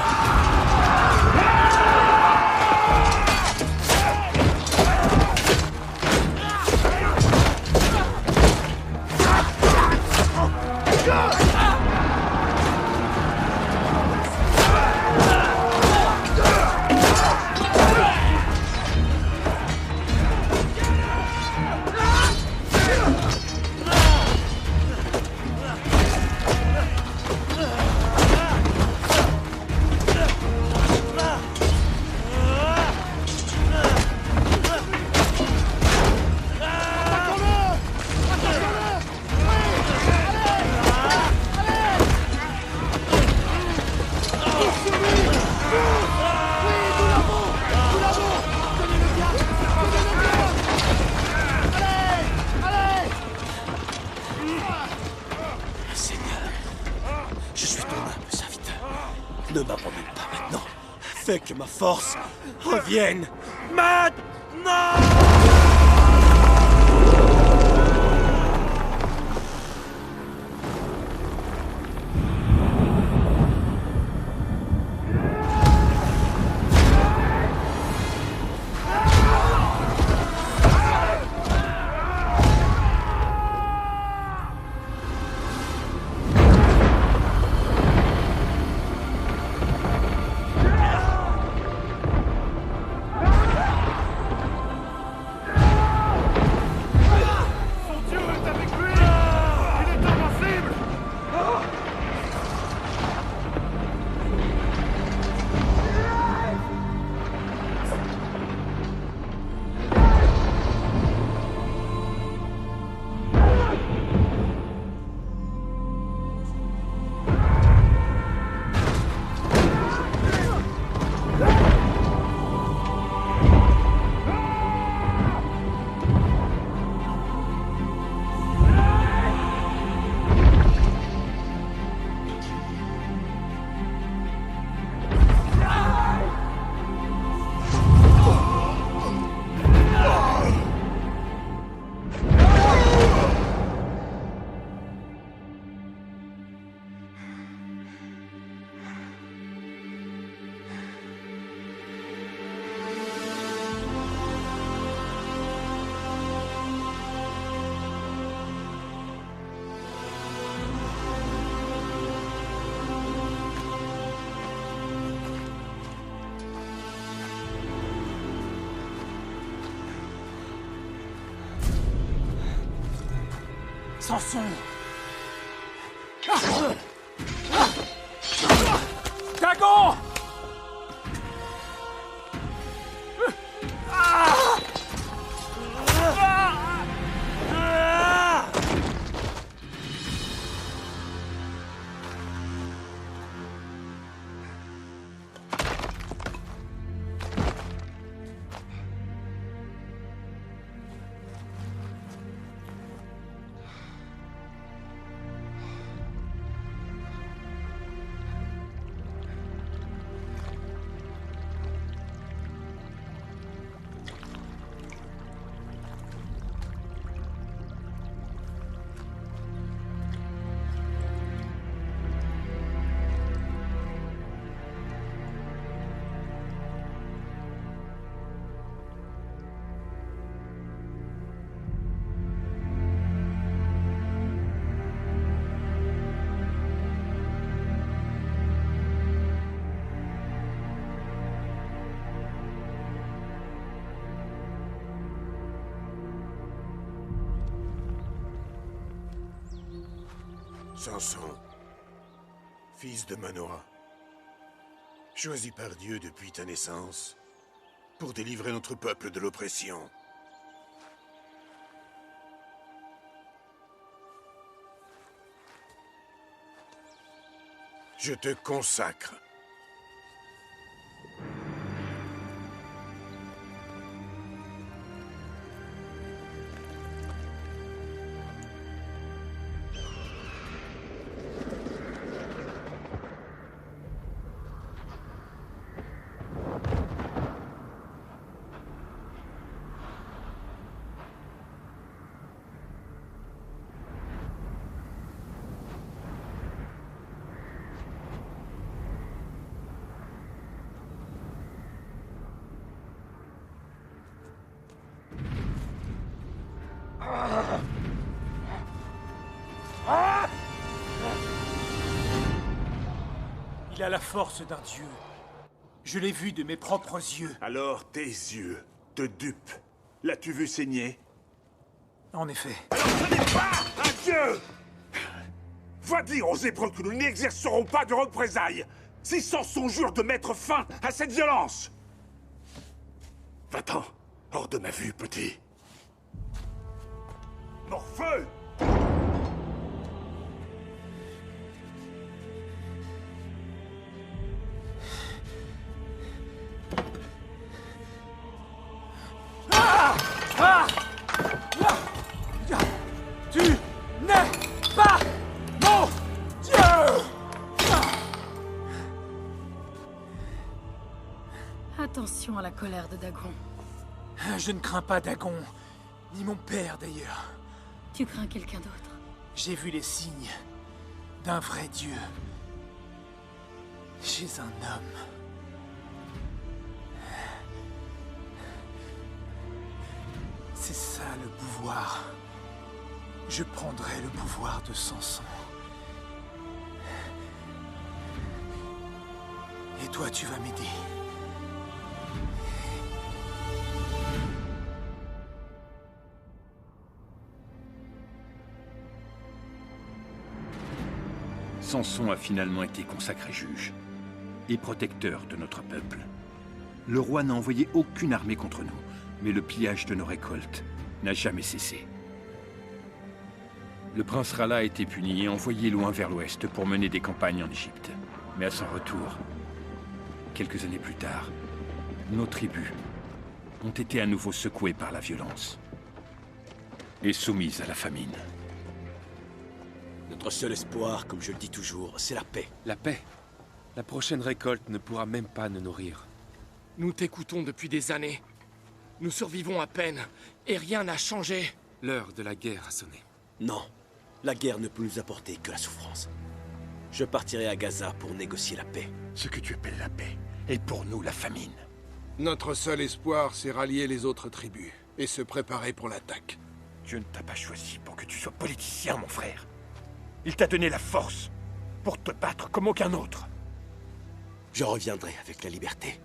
Seigneur, je suis ton humble serviteur. Ne m'abandonne pas maintenant. Fais que ma force revienne maintenant! Samson! Dagon! Samson, fils de Manoah, choisi par Dieu depuis ta naissance pour délivrer notre peuple de l'oppression. Je te consacre. Il a la force d'un dieu. Je l'ai vu de mes propres yeux. Alors tes yeux te dupent. L'as-tu vu saigner? En effet. Alors ce n'est pas un dieu! Va dire aux Hébreux que nous n'exercerons pas de représailles si Samson jure de mettre fin à cette violence! Va-t'en, hors de ma vue, petit. Morpheu! Tu n'es pas mon Dieu! Attention à la colère de Dagon. Je ne crains pas Dagon, ni mon père d'ailleurs. Tu crains quelqu'un d'autre? J'ai vu les signes d'un vrai Dieu chez un homme. C'est ça le pouvoir. Je prendrai le pouvoir de Samson. Et toi, tu vas m'aider. Samson a finalement été consacré juge et protecteur de notre peuple. Le roi n'a envoyé aucune armée contre nous, mais le pillage de nos récoltes n'a jamais cessé. Le prince Rala a été puni et envoyé loin vers l'ouest pour mener des campagnes en Égypte. Mais à son retour, quelques années plus tard, nos tribus ont été à nouveau secouées par la violence et soumises à la famine. Notre seul espoir, comme je le dis toujours, c'est la paix. La paix? La prochaine récolte ne pourra même pas nous nourrir. Nous t'écoutons depuis des années. Nous survivons à peine, et rien n'a changé. L'heure de la guerre a sonné. Non, la guerre ne peut nous apporter que la souffrance. Je partirai à Gaza pour négocier la paix. Ce que tu appelles la paix est pour nous la famine. Notre seul espoir, c'est rallier les autres tribus et se préparer pour l'attaque. Dieu ne t'a pas choisi pour que tu sois politicien, mon frère. Il t'a donné la force pour te battre comme aucun autre. Je reviendrai avec la liberté,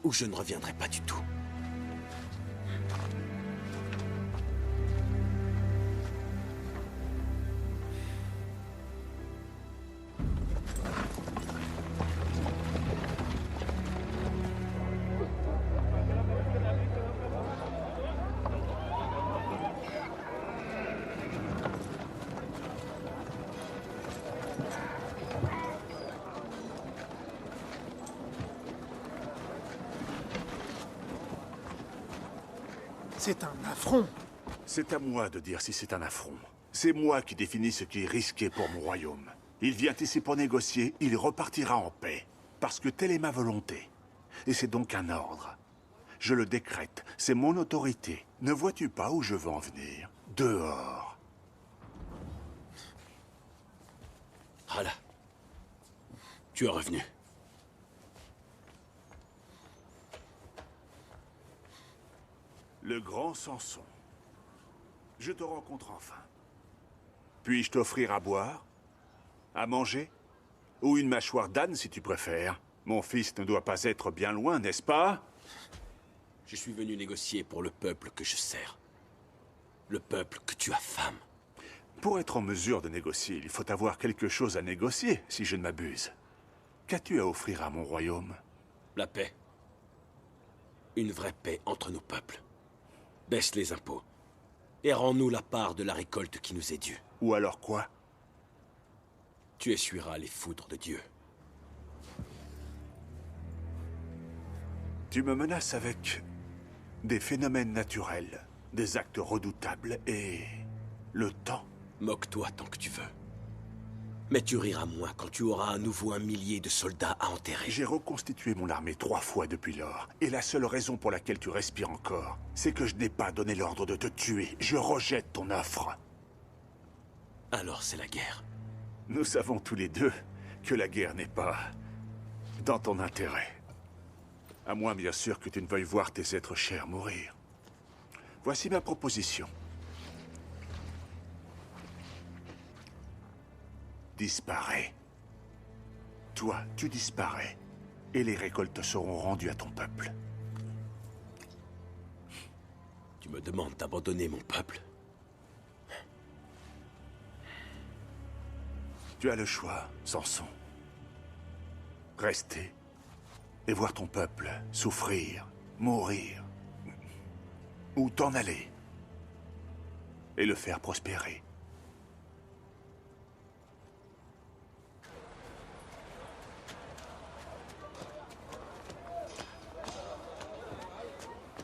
ou je ne reviendrai pas du tout. C'est un affront. C'est à moi de dire si c'est un affront. C'est moi qui définis ce qui est risqué pour mon royaume. Il vient ici pour négocier, il repartira en paix. Parce que telle est ma volonté. Et c'est donc un ordre. Je le décrète, c'est mon autorité. Ne vois-tu pas où je veux en venir? Dehors. Voilà. Tu es revenu. Le grand Samson. Je te rencontre enfin. Puis-je t'offrir à boire? À manger? Ou une mâchoire d'âne si tu préfères? Mon fils ne doit pas être bien loin, n'est-ce pas? Je suis venu négocier pour le peuple que je sers. Le peuple que tu affames. Pour être en mesure de négocier, il faut avoir quelque chose à négocier, si je ne m'abuse. Qu'as-tu à offrir à mon royaume? La paix. Une vraie paix entre nos peuples. Baisse les impôts. Et rends-nous la part de la récolte qui nous est due. Ou alors quoi? Tu essuieras les foudres de Dieu. Tu me menaces avec des phénomènes naturels, des actes redoutables et le temps. Moque-toi tant que tu veux. Mais tu riras moins quand tu auras à nouveau 1 millier de soldats à enterrer. J'ai reconstitué mon armée 3 fois depuis lors. Et la seule raison pour laquelle tu respires encore, c'est que je n'ai pas donné l'ordre de te tuer. Je rejette ton offre. Alors c'est la guerre. Nous savons tous les deux que la guerre n'est pas dans ton intérêt. À moins, bien sûr, que tu ne veuilles voir tes êtres chers mourir. Voici ma proposition. Disparais. Toi, tu disparais. Et les récoltes seront rendues à ton peuple. Tu me demandes d'abandonner mon peuple? Tu as le choix, Samson. Rester et voir ton peuple souffrir, mourir. Ou t'en aller et le faire prospérer.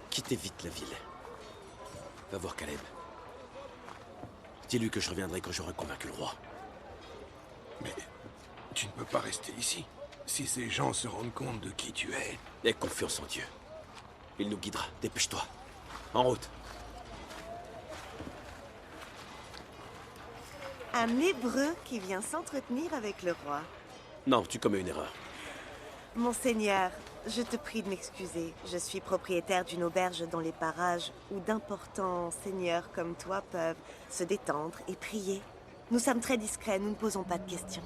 Quittez vite la ville. Va voir Caleb. Dis-lui que je reviendrai quand j'aurai convaincu le roi. Mais tu ne peux pas rester ici. Si ces gens se rendent compte de qui tu es... Aie confiance en Dieu. Il nous guidera. Dépêche-toi. En route. Un Hébreu qui vient s'entretenir avec le roi. Non, tu commets une erreur. Monseigneur, je te prie de m'excuser. Je suis propriétaire d'une auberge dans les parages où d'importants seigneurs comme toi peuvent se détendre et prier. Nous sommes très discrets, nous ne posons pas de questions.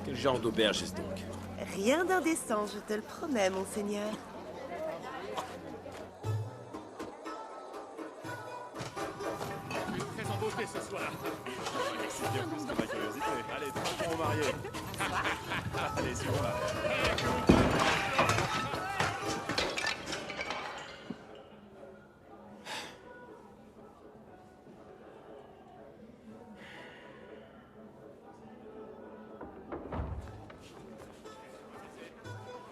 Quel genre d'auberge est-ce donc? Rien d'indécent, je te le promets, monseigneur. Très en beauté ce soir. C'est bien plus que ma curiosité. Allez, on va marier. Allez, suis-moi.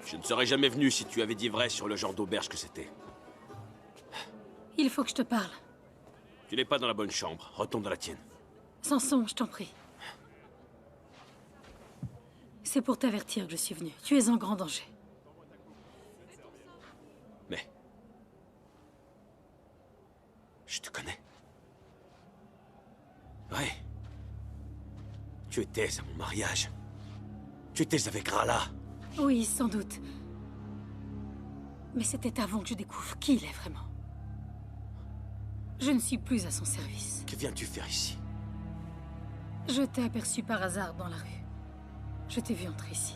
Je ne serais jamais venu si tu avais dit vrai sur le genre d'auberge que c'était. Il faut que je te parle. Tu n'es pas dans la bonne chambre. Retourne dans la tienne. Samson, je t'en prie. C'est pour t'avertir que je suis venu. Tu es en grand danger. Mais... je te connais. Oui. Tu étais à mon mariage. Tu étais avec Rala. Oui, sans doute. Mais c'était avant que je découvre qui il est vraiment. Je ne suis plus à son service. Que viens-tu faire ici? Je t'ai aperçu par hasard dans la rue. Je t'ai vu entrer ici.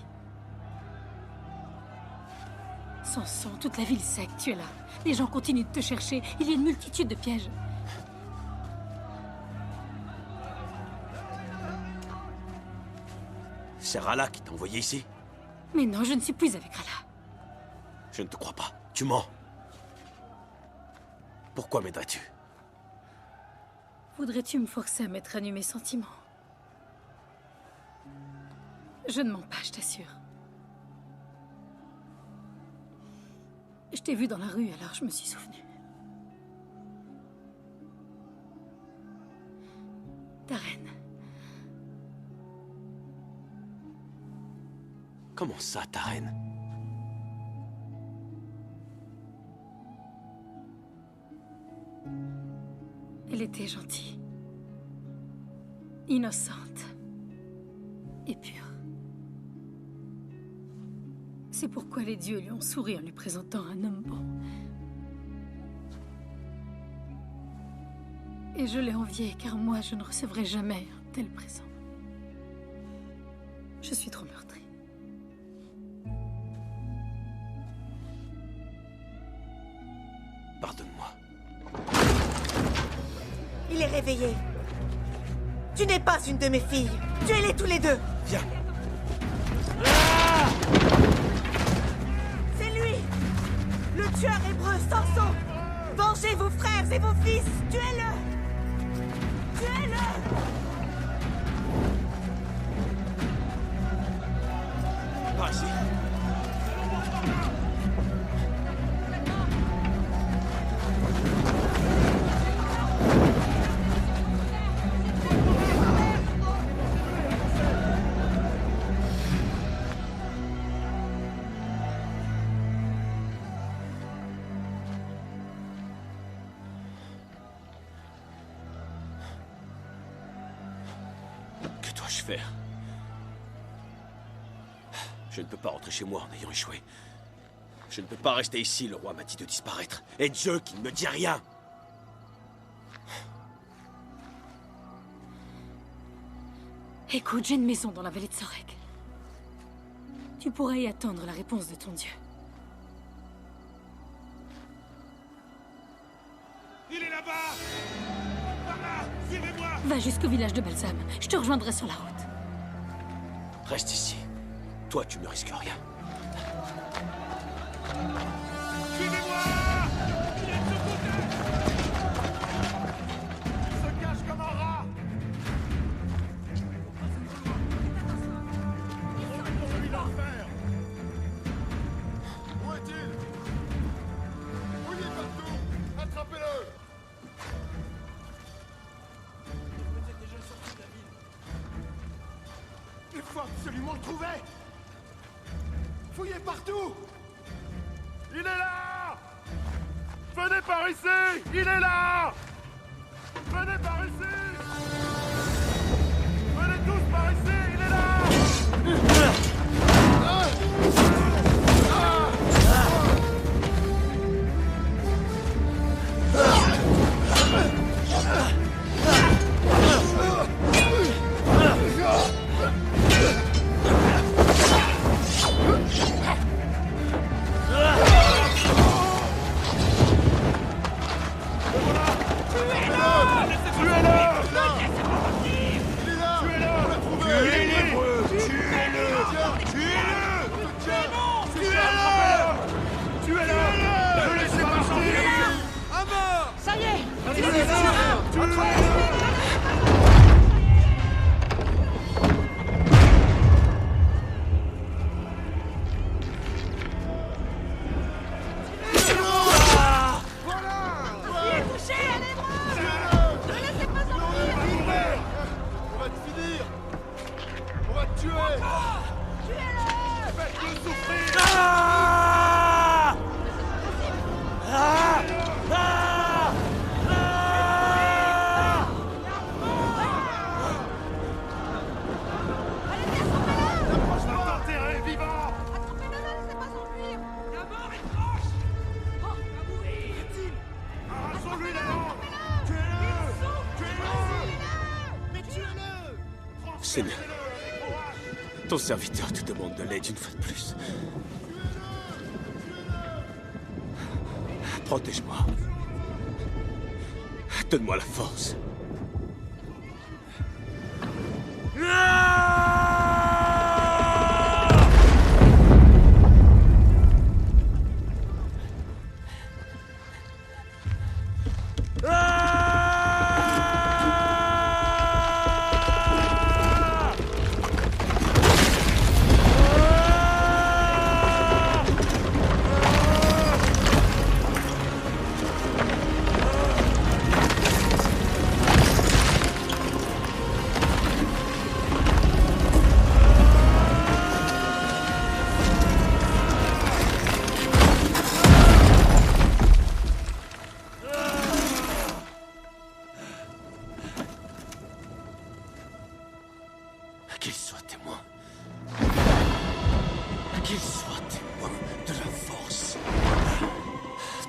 Samson, toute la ville sait que tu es là. Les gens continuent de te chercher. Il y a une multitude de pièges. C'est Rala qui t'a envoyé ici? Mais non, je ne suis plus avec Rala. Je ne te crois pas. Tu mens. Pourquoi m'aiderais-tu? Voudrais-tu me forcer à mettre à nu mes sentiments? Je ne mens pas, je t'assure. Je t'ai vu dans la rue, alors je me suis souvenu. Ta reine. Comment ça, ta reine? Elle était gentille, innocente et pure. C'est pourquoi les dieux lui ont souri en lui présentant un homme bon. Et je l'ai enviée, car moi, je ne recevrai jamais un tel présent. Je suis trop meurtrie. Pardonne-moi. Il est réveillé. Tu n'es pas une de mes filles. Tuez-les tous les deux. Viens. C'est lui. Le tueur hébreu, Samson. Vengez vos frères et vos fils. Tuez-le. Tuez-le. Par ici. Que dois-je faire? Je ne peux pas rentrer chez moi en ayant échoué. Je ne peux pas rester ici, le roi m'a dit de disparaître. Et Dieu qui ne me dit rien. Écoute, j'ai une maison dans la vallée de Sorek. Tu pourras y attendre la réponse de ton Dieu. Il est là-bas! Par là! Suivez-moi! Va jusqu'au village de Balsam. Je te rejoindrai sur la route. Reste ici. Toi, tu ne risques rien. Suivez-moi! Il est de ce côté! Il se cache comme un rat! Retournez-lui l'enfer! Où est-il? Fouillez partout! Attrapez-le! Il faut absolument le trouver! Fouillez partout! Il est là! Venez par ici! Il est là! Venez par ici! Venez tous par ici! Il est là! Ça y est! On va te finir! On va te tuer! Faites-le souffrir! L'enterrer vivant! Arrachons-lui la langue! Tuez-le! Tuez-le! Seigneur, ton serviteur te demande de l'aide une fois de plus. Protège-moi. Donne-moi la force. Ah!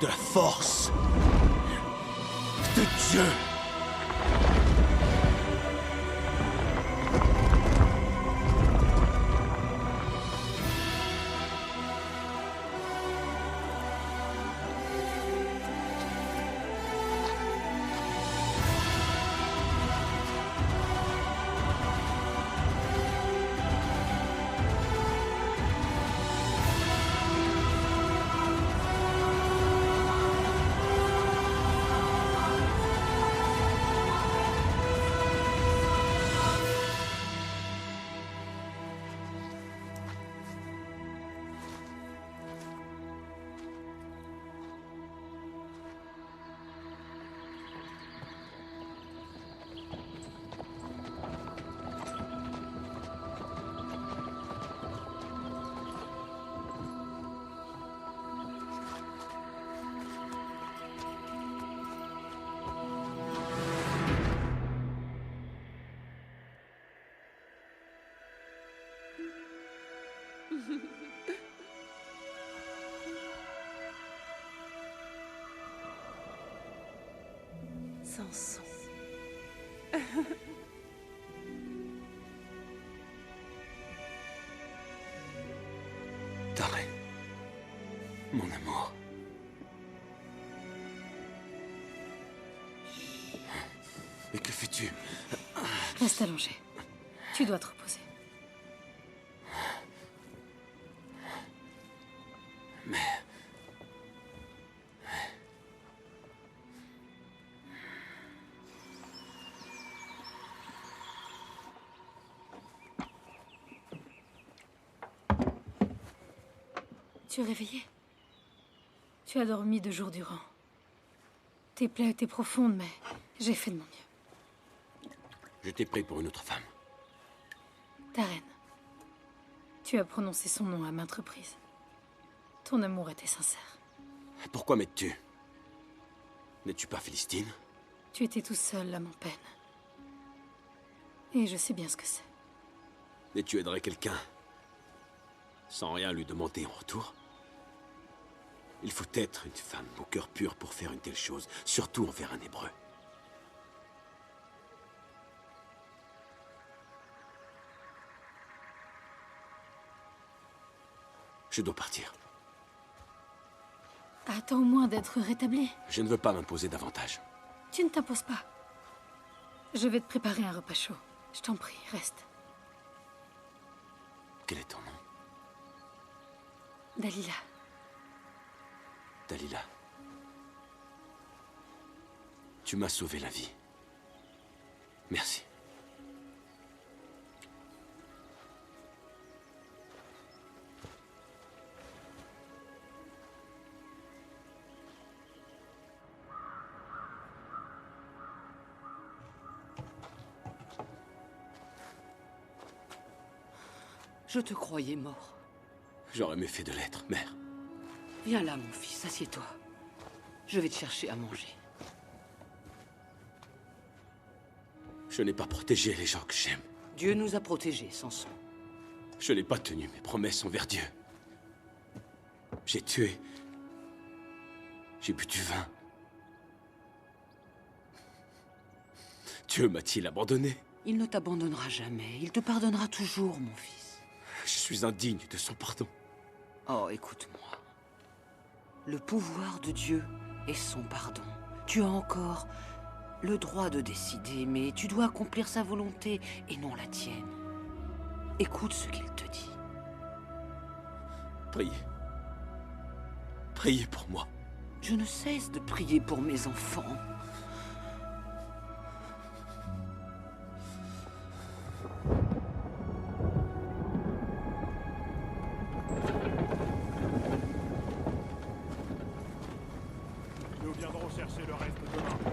de la force de Dieu. Samson. Darren, mon amour. Mais que fais-tu? Reste allongé. Tu dois te reposer. Mais... Tu es réveillé? Tu as dormi 2 jours durant. Tes plaies étaient profondes, mais j'ai fait de mon mieux. Je t'ai pris pour une autre femme. Darren, tu as prononcé son nom à maintes reprises. Ton amour était sincère. Pourquoi m'aides-tu? N'es-tu pas Philistine? Tu étais tout seul à mon peine. Et je sais bien ce que c'est. Et tu aiderais quelqu'un sans rien lui demander en retour? Il faut être une femme au cœur pur pour faire une telle chose, surtout envers un Hébreu. Je dois partir. Attends au moins d'être rétabli. Je ne veux pas m'imposer davantage. Tu ne t'imposes pas. Je vais te préparer un repas chaud. Je t'en prie, reste. Quel est ton nom? Dalila. Dalila. Tu m'as sauvé la vie. Merci. Je te croyais mort. J'aurais mieux fait de l'être, mère. Viens là, mon fils, assieds-toi. Je vais te chercher à manger. Je n'ai pas protégé les gens que j'aime. Dieu nous a protégés, Samson. Je n'ai pas tenu mes promesses envers Dieu. J'ai tué. J'ai bu du vin. Dieu m'a-t-il abandonné? Il ne t'abandonnera jamais. Il te pardonnera toujours, mon fils. Je suis indigne de son pardon. Oh, écoute-moi. Le pouvoir de Dieu est son pardon. Tu as encore le droit de décider, mais tu dois accomplir sa volonté et non la tienne. Écoute ce qu'il te dit. Priez. Priez pour moi. Je ne cesse de prier pour mes enfants. Nous viendrons chercher le reste demain.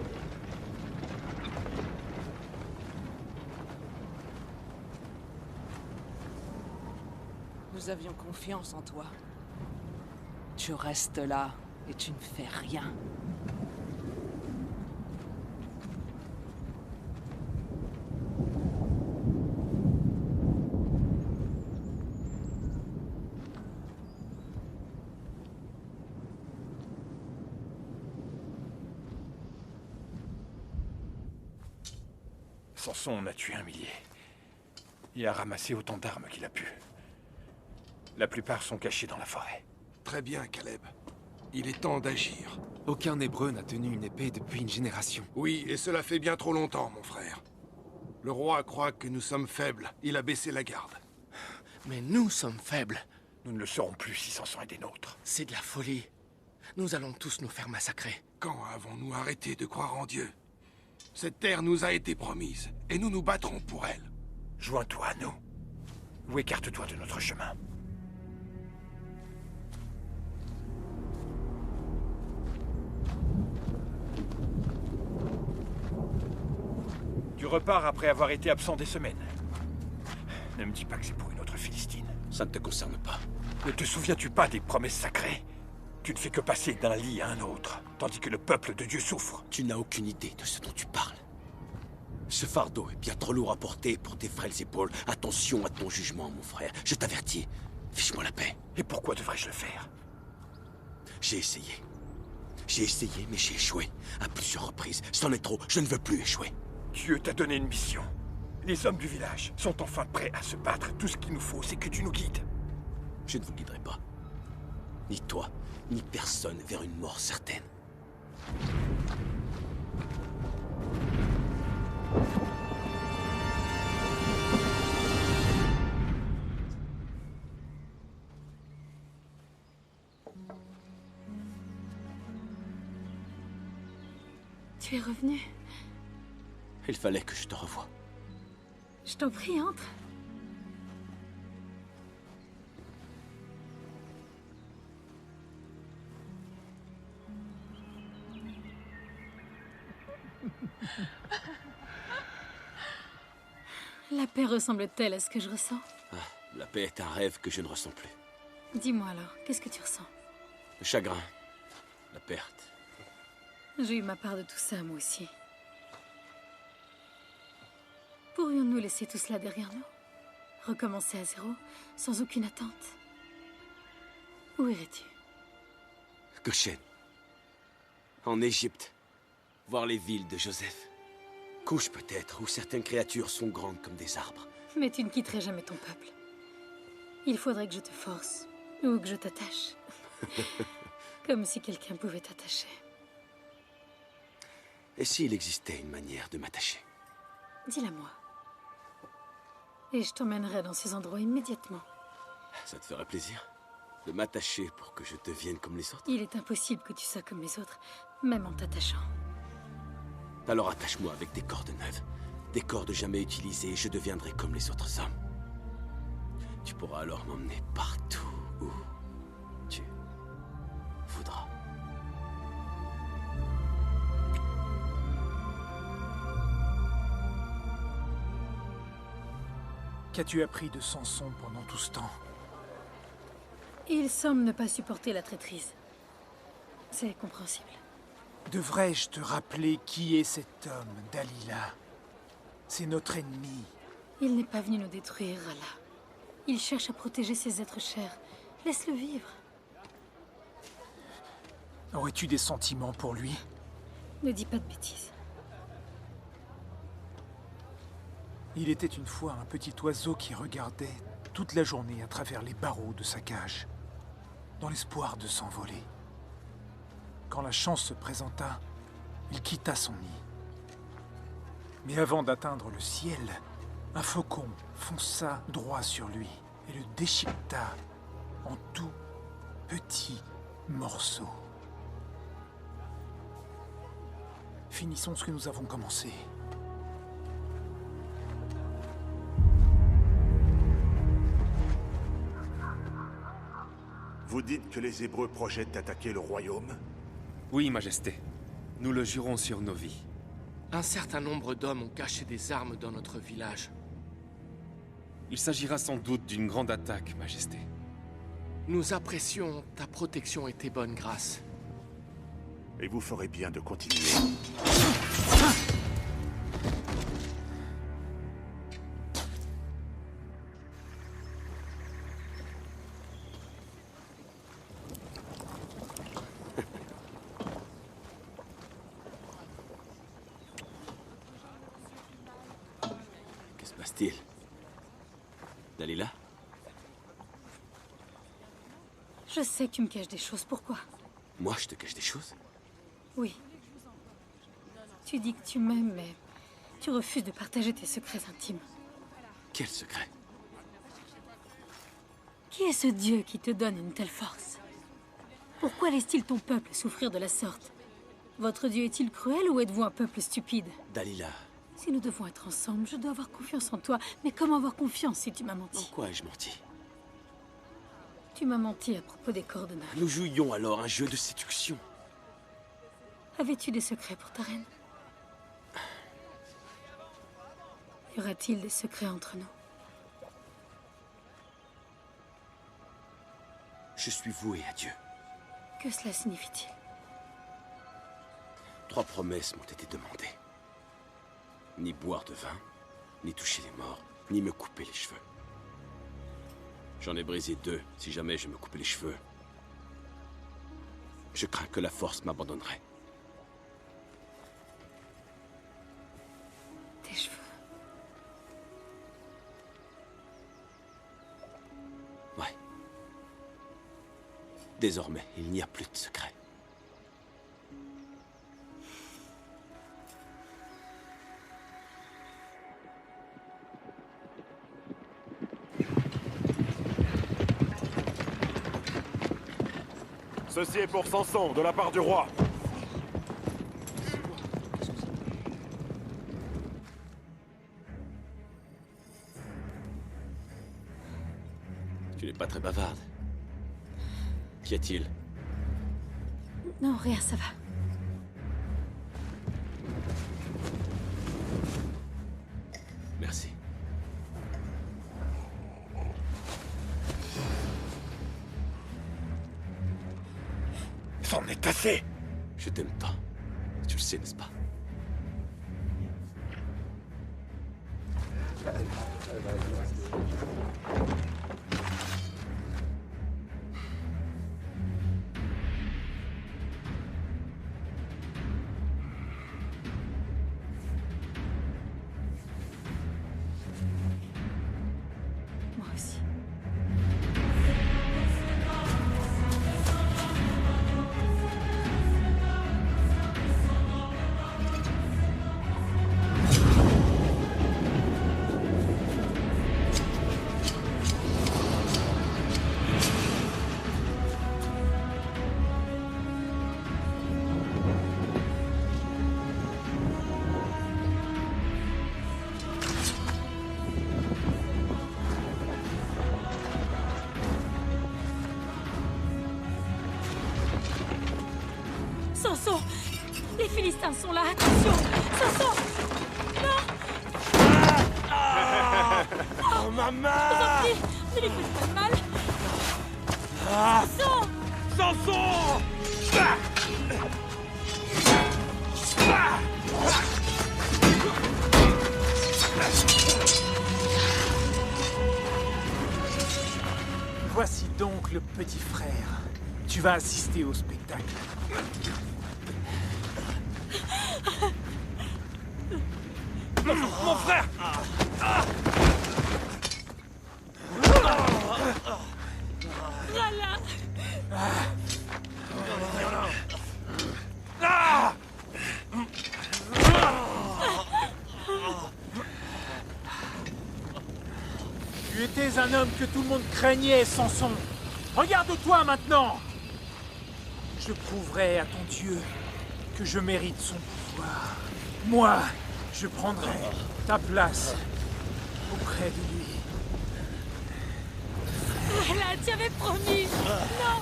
Nous avions confiance en toi. Tu restes là et tu ne fais rien. Samson en a tué 1 millier. Et a ramassé autant d'armes qu'il a pu. La plupart sont cachés dans la forêt. Très bien, Caleb. Il est temps d'agir. Aucun Hébreu n'a tenu une épée depuis une génération. Oui, et cela fait bien trop longtemps, mon frère. Le roi croit que nous sommes faibles. Il a baissé la garde. Mais nous sommes faibles. Nous ne le serons plus si Samson est des nôtres. C'est de la folie. Nous allons tous nous faire massacrer. Quand avons-nous arrêté de croire en Dieu? Cette terre nous a été promise, et nous nous battrons pour elle. Joins-toi à nous. Ou écarte-toi de notre chemin. Tu repars après avoir été absent des semaines. Ne me dis pas que c'est pour une autre Philistine. Ça ne te concerne pas. Ne te souviens-tu pas des promesses sacrées? Tu ne fais que passer d'un lit à un autre, tandis que le peuple de Dieu souffre. Tu n'as aucune idée de ce dont tu parles. Ce fardeau est bien trop lourd à porter pour tes frêles épaules. Attention à ton jugement, mon frère. Je t'avertis. Fiche-moi la paix. Et pourquoi devrais-je le faire? J'ai essayé. J'ai essayé, mais j'ai échoué. À plusieurs reprises. C'en est trop. Je ne veux plus échouer. Dieu t'a donné une mission. Les hommes du village sont enfin prêts à se battre. Tout ce qu'il nous faut, c'est que tu nous guides. Je ne vous guiderai pas. Ni toi, ni personne vers une mort certaine. Tu es revenu? Il fallait que je te revoie. Je t'en prie, entre. La paix ressemble-t-elle à ce que je ressens? Ah, la paix est un rêve que je ne ressens plus. Dis-moi alors, qu'est-ce que tu ressens? Le chagrin, la perte. J'ai eu ma part de tout ça, moi aussi. Pourrions-nous laisser tout cela derrière nous? Recommencer à zéro, sans aucune attente? Où irais-tu? Goshen. En Égypte. Voir les villes de Joseph. Couche peut-être, où certaines créatures sont grandes comme des arbres. Mais tu ne quitterais jamais ton peuple. Il faudrait que je te force, ou que je t'attache. Comme si quelqu'un pouvait t'attacher. Et s'il existait une manière de m'attacher? Dis-la-moi. Et je t'emmènerai dans ces endroits immédiatement. Ça te ferait plaisir? De m'attacher pour que je devienne comme les autres? Il est impossible que tu sois comme les autres, même en t'attachant. Alors attache-moi avec des cordes neuves. Des cordes jamais utilisées, et je deviendrai comme les autres hommes. Tu pourras alors m'emmener partout où tu voudras. Qu'as-tu appris de Samson pendant tout ce temps? Il semble ne pas supporter la traîtrise. C'est compréhensible. Devrais-je te rappeler qui est cet homme, Dalila? C'est notre ennemi. Il n'est pas venu nous détruire, Allah. Il cherche à protéger ses êtres chers. Laisse-le vivre. Aurais-tu des sentiments pour lui? Ne dis pas de bêtises. Il était une fois un petit oiseau qui regardait toute la journée à travers les barreaux de sa cage, dans l'espoir de s'envoler. Quand la chance se présenta, il quitta son nid. Mais avant d'atteindre le ciel, un faucon fonça droit sur lui et le déchiqueta en tout petits morceaux. Finissons ce que nous avons commencé. Vous dites que les Hébreux projettent d'attaquer le royaume? Oui, Majesté. Nous le jurons sur nos vies. Un certain nombre d'hommes ont caché des armes dans notre village. Il s'agira sans doute d'une grande attaque, Majesté. Nous apprécions ta protection et tes bonnes grâces. Et vous ferez bien de continuer. passe-t-il? Dalila? Je sais que tu me caches des choses, pourquoi? Moi, je te cache des choses? Oui. Tu dis que tu m'aimes, mais tu refuses de partager tes secrets intimes. Quel secret? Qui est ce Dieu qui te donne une telle force? Pourquoi laisse-t-il ton peuple souffrir de la sorte? Votre Dieu est-il cruel ou êtes-vous un peuple stupide? Dalila. Si nous devons être ensemble, je dois avoir confiance en toi. Mais comment avoir confiance si tu m'as menti? En quoi ai-je menti? Tu m'as menti à propos des coordonnates. Nous jouions alors un jeu de séduction. Avais-tu des secrets pour ta reine? Y aura-t-il des secrets entre nous? Je suis voué à Dieu. Que cela signifie-t-il? 3 promesses m'ont été demandées. Ni boire de vin, ni toucher les morts, ni me couper les cheveux. J'en ai brisé 2 si jamais je me coupais les cheveux. Je crains que la force m'abandonnerait. Tes cheveux. Ouais. Désormais, il n'y a plus de secret. Ceci est pour Samson, de la part du roi. Tu n'es pas très bavarde. Qu'y a-t-il? Non, rien, ça va. Merci. C'en est assez! Je t'aime tant. Tu le sais, n'est-ce pas? Moi aussi. Samson! Les Philistins sont là, attention! Samson! Non! Oh, maman! Je vous en prie, ne lui faites pas de mal! Samson! Samson! Voici donc le petit frère. Tu vas assister au spectacle. Mon frère! Voilà! Tu étais un homme que tout le monde craignait, Samson. Regarde-toi maintenant! Je prouverai à ton Dieu que je mérite son pouvoir. Moi, je prendrai ta place auprès de lui. Voilà, tu avais promis! Non!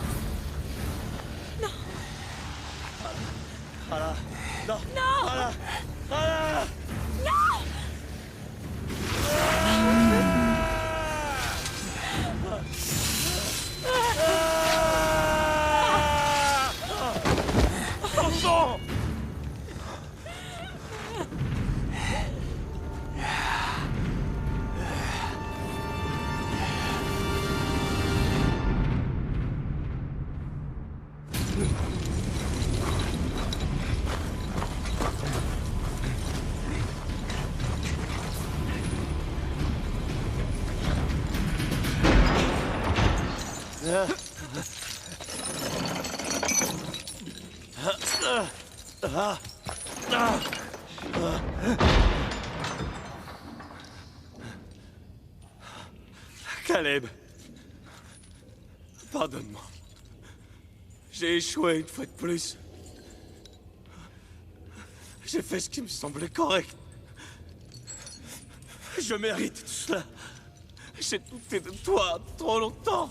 Non! Voilà. Non! Non! Voilà. Voilà. Non! Samson! Caleb, pardonne-moi. J'ai échoué une fois de plus. J'ai fait ce qui me semblait correct. Je mérite tout cela. J'ai douté de toi trop longtemps.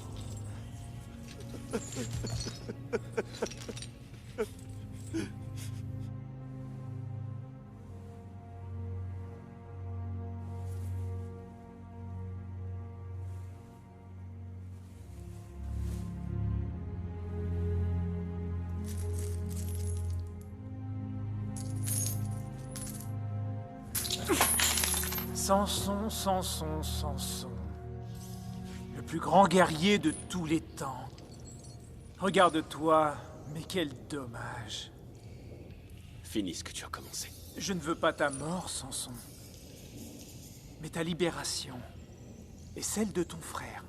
Samson, Samson, Samson. Le plus grand guerrier de tous les temps. Regarde-toi, mais quel dommage. Finis ce que tu as commencé. Je ne veux pas ta mort, Samson. Mais ta libération. Et celle de ton frère.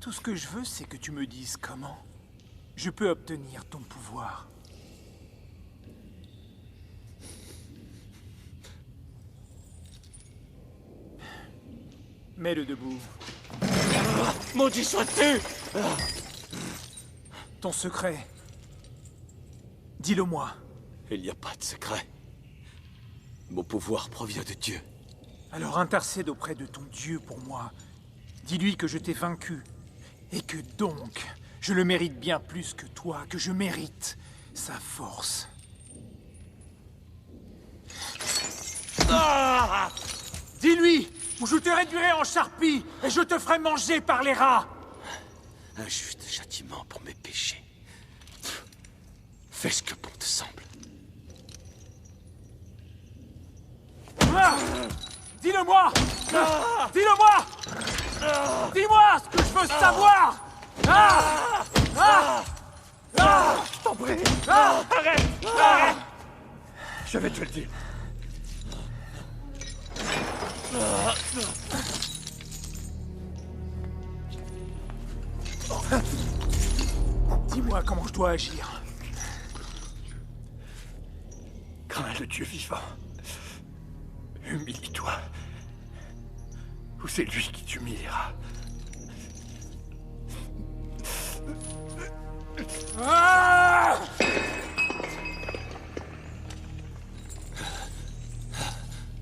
Tout ce que je veux, c'est que tu me dises comment je peux obtenir ton pouvoir. Mets-le debout. Maudit sois-tu! Ton secret. Dis-le-moi. Il n'y a pas de secret. Mon pouvoir provient de Dieu. Alors intercède auprès de ton Dieu pour moi. Dis-lui que je t'ai vaincu. Et que donc, je le mérite bien plus que toi, que je mérite sa force. Ah! Dis-lui, ou je te réduirai en charpie, et je te ferai manger par les rats. Un juste châtiment pour mes péchés. Fais ce que bon te semble. Ah! Dis-le-moi! Ah! Dis-le-moi! Dis-moi ce que je veux savoir! Ah! Ah! Ah! Je t'en prie! Ah! Arrête! Ah! Arrête! Je vais te le dire. Dis-moi comment je dois agir. Crains le Dieu vivant. Humilie-toi. Ou c'est lui qui t'humiliera. Ah!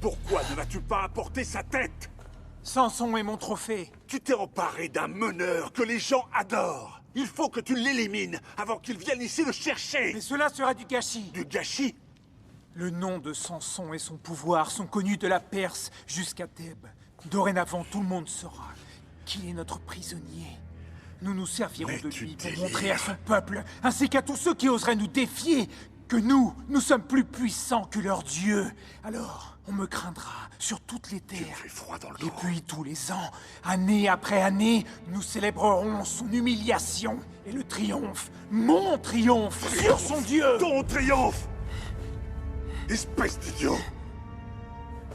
Pourquoi ne vas-tu pas apporter sa tête? Samson est mon trophée. Tu t'es emparé d'un meneur que les gens adorent. Il faut que tu l'élimines avant qu'il vienne ici le chercher. Mais cela sera du gâchis. Du gâchis? Le nom de Samson et son pouvoir sont connus de la Perse jusqu'à Thèbes. Dorénavant, tout le monde saura qu'il est notre prisonnier. Nous nous servirons de lui pour montrer à son peuple, ainsi qu'à tous ceux qui oseraient nous défier, que nous sommes plus puissants que leur Dieu. Alors, on me craindra sur toutes les terres. Tu me fais froid dans le Et dos. puis, tous les ans, année après année, nous célébrerons son humiliation et le triomphe, mon triomphe, sur son Dieu. Ton triomphe! Espèce d'idiot!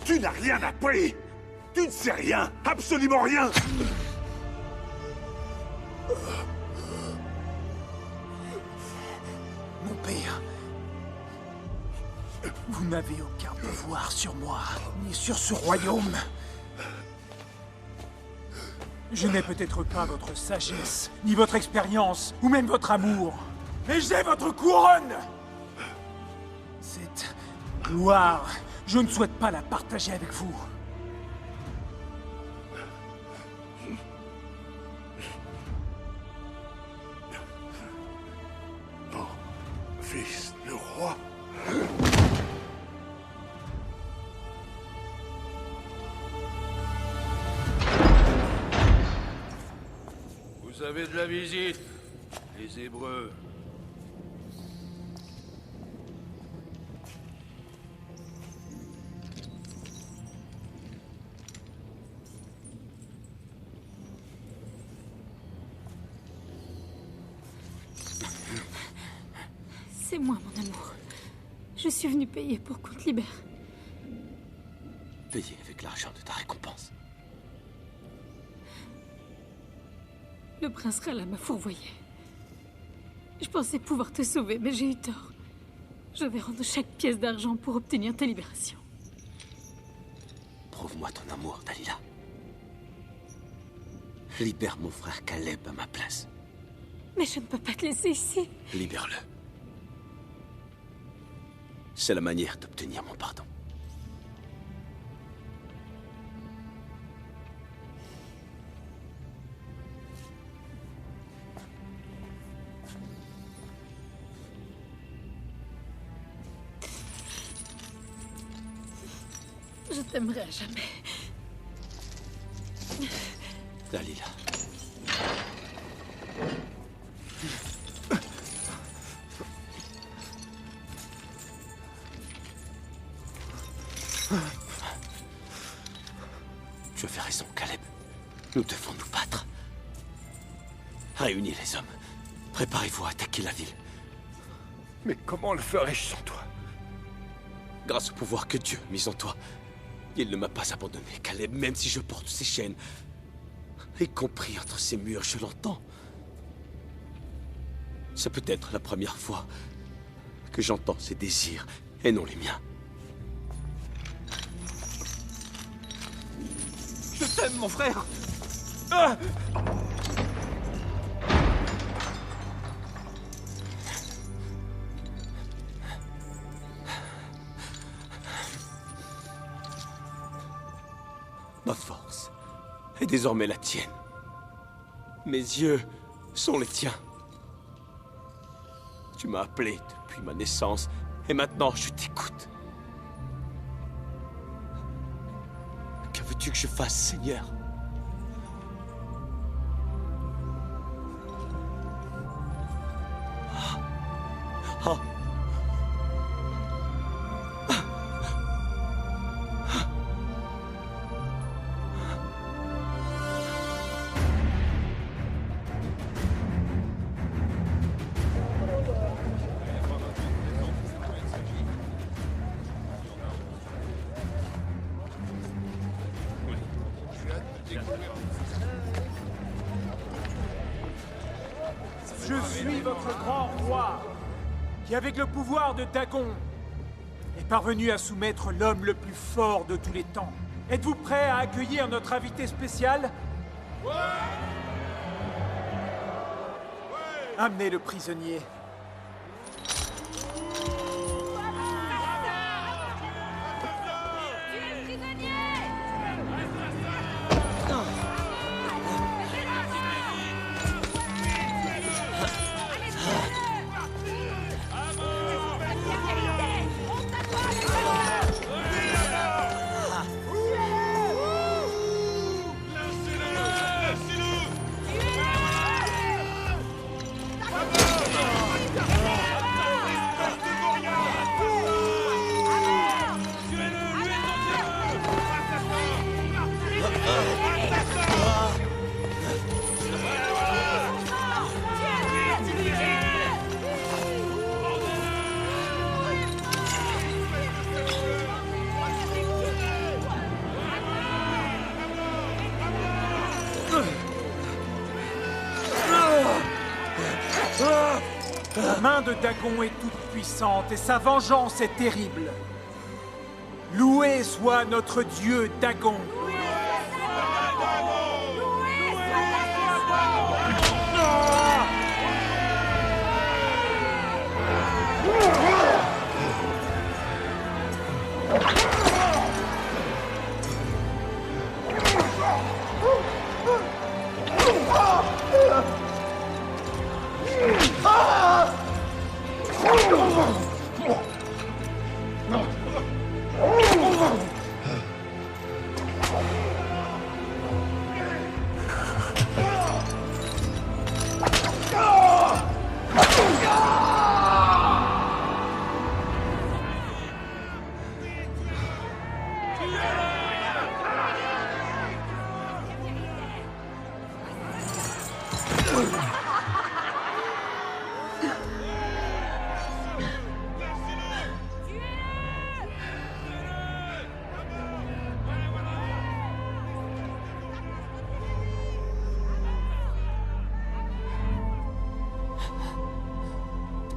Tu n'as rien appris! Tu ne sais rien! Absolument rien! Mon père, vous n'avez aucun pouvoir sur moi, ni sur ce royaume. Je n'ai peut-être pas votre sagesse, ni votre expérience, ou même votre amour. Mais j'ai votre couronne! Cette gloire, je ne souhaite pas la partager avec vous. Mon fils, le roi. Vous avez de la visite, les Hébreux. C'est moi, mon amour. Je suis venue payer pour qu'on te libère. Payer avec l'argent de ta récompense. Le prince Rala m'a fourvoyé. Je pensais pouvoir te sauver, mais j'ai eu tort. Je vais rendre chaque pièce d'argent pour obtenir ta libération. Prouve-moi ton amour, Dalila. Libère mon frère Caleb à ma place. Mais je ne peux pas te laisser ici. Libère-le. C'est la manière d'obtenir mon pardon. Je t'aimerai à jamais. Dalila. Tu avais raison, Caleb. Nous devons nous battre. Réunis les hommes. Préparez-vous à attaquer la ville. Mais comment le ferais-je sans toi? Grâce au pouvoir que Dieu a mis en toi, il ne m'a pas abandonné, Caleb, même si je porte ses chaînes. Y compris entre ces murs, je l'entends. C'est peut-être la première fois que j'entends ses désirs et non les miens. Je t'aime, mon frère. Ah! Ma force est désormais la tienne. Mes yeux sont les tiens. Tu m'as appelé depuis ma naissance et maintenant je t'écoute. Que veux-tu que je fasse, Seigneur? Ah. Je suis votre grand roi, qui avec le pouvoir de Dagon est parvenu à soumettre l'homme le plus fort de tous les temps. Êtes-vous prêt à accueillir notre invité spécial? Ouais! Amenez le prisonnier. La main de Dagon est toute puissante et sa vengeance est terrible. Loué soit notre dieu Dagon.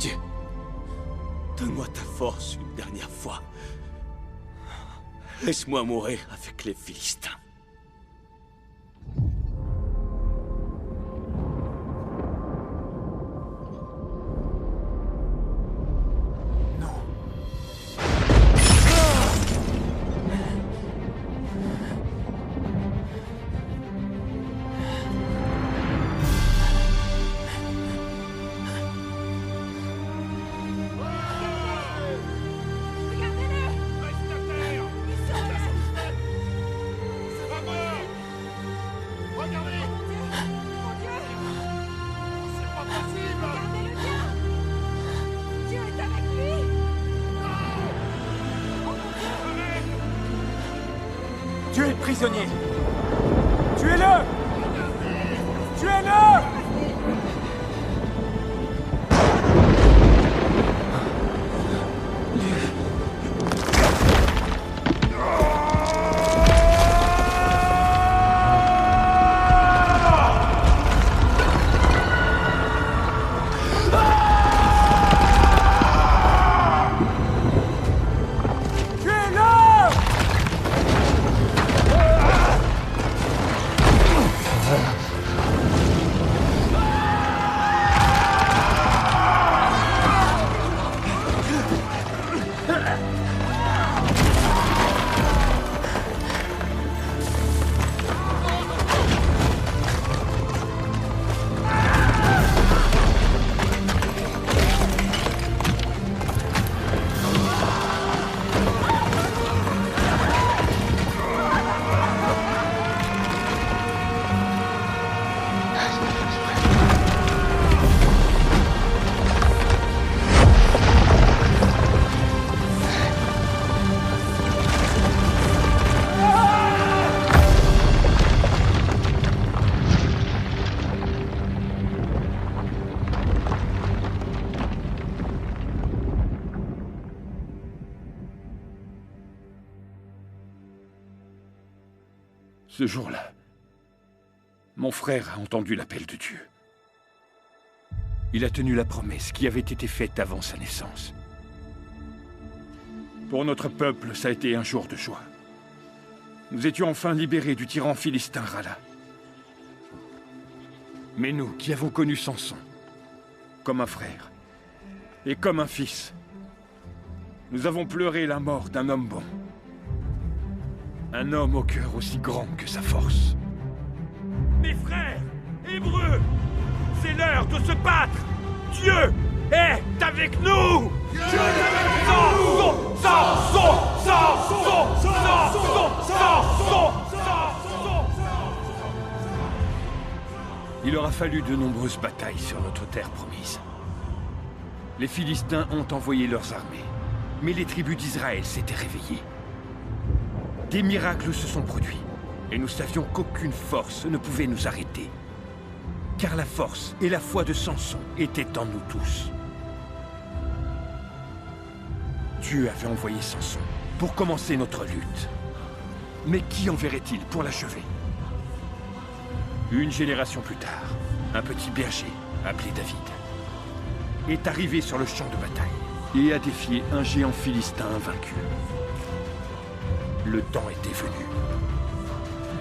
Dieu, donne-moi ta force une dernière fois. Laisse-moi mourir avec les Philistins. Tuez le prisonnier! Tuez-le! Tuez-le! Ce jour-là, mon frère a entendu l'appel de Dieu. Il a tenu la promesse qui avait été faite avant sa naissance. Pour notre peuple, ça a été un jour de joie. Nous étions enfin libérés du tyran philistin Rala. Mais nous, qui avons connu Samson, comme un frère et comme un fils, nous avons pleuré la mort d'un homme bon. Un homme au cœur aussi grand que sa force. Mes frères, Hébreux, c'est l'heure de se battre. Dieu est avec nous. Dieu est avec nous. Il aura fallu de nombreuses batailles sur notre terre promise. Les Philistins ont envoyé leurs armées, mais les tribus d'Israël s'étaient réveillées. Des miracles se sont produits, et nous savions qu'aucune force ne pouvait nous arrêter. Car la force et la foi de Samson étaient en nous tous. Dieu avait envoyé Samson pour commencer notre lutte. Mais qui enverrait-il pour l'achever? Une génération plus tard, un petit berger, appelé David, est arrivé sur le champ de bataille et a défié un géant philistin invaincu. Le temps était venu.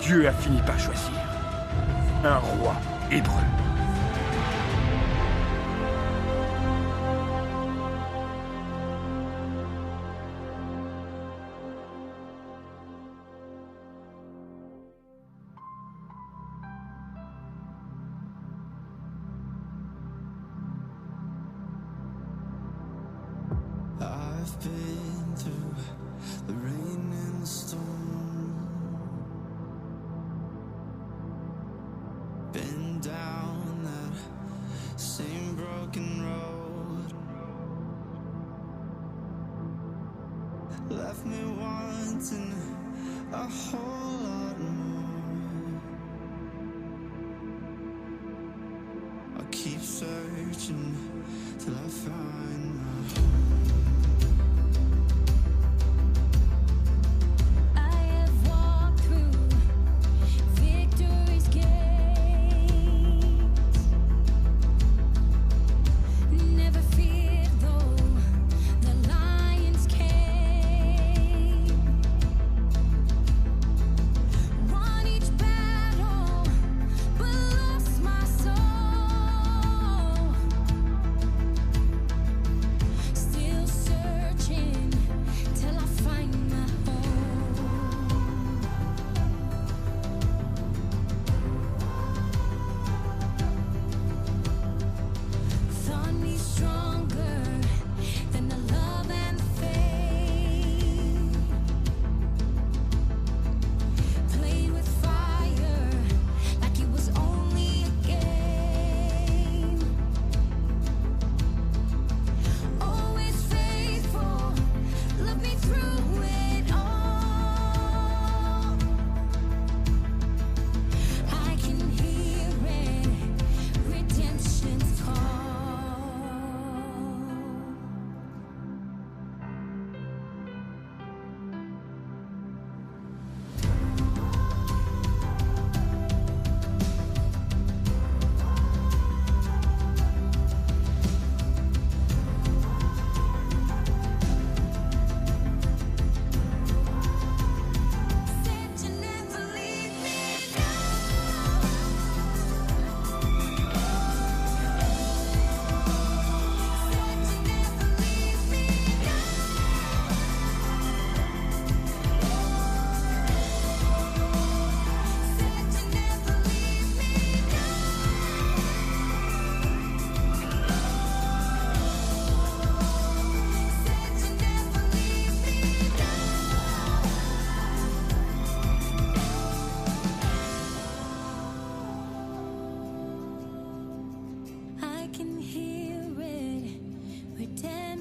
Dieu a fini par choisir un roi hébreu. I've been through the rain and the storm, been down that same broken road, left me wanting a whole lot more. I'll keep searching till I find my home. Never fear.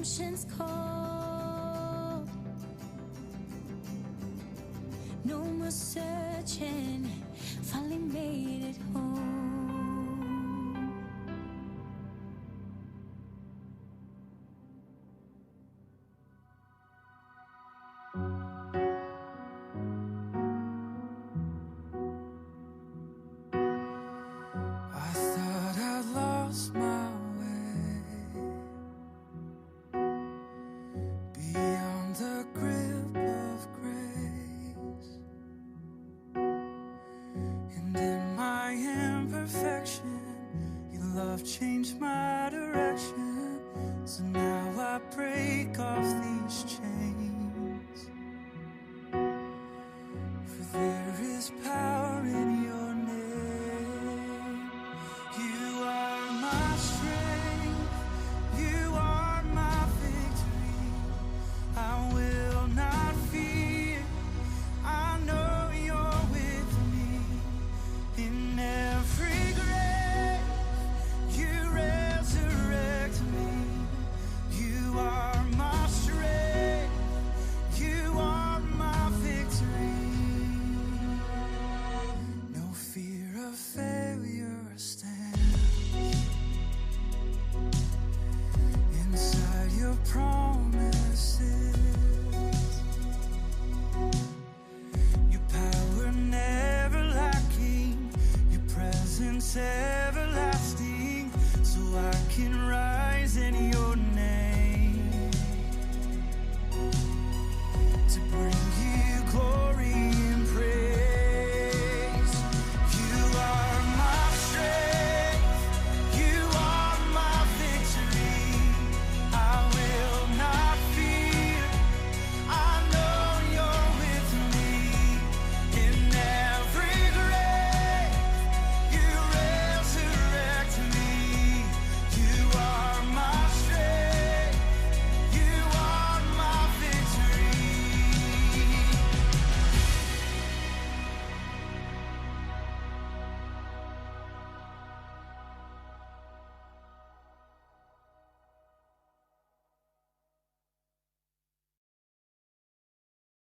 redemption's call. No more searching, finally made it home. I thought I'd lost my way, beyond the grip of grace, and in my imperfection, your love changed my direction. So now I break off these chains.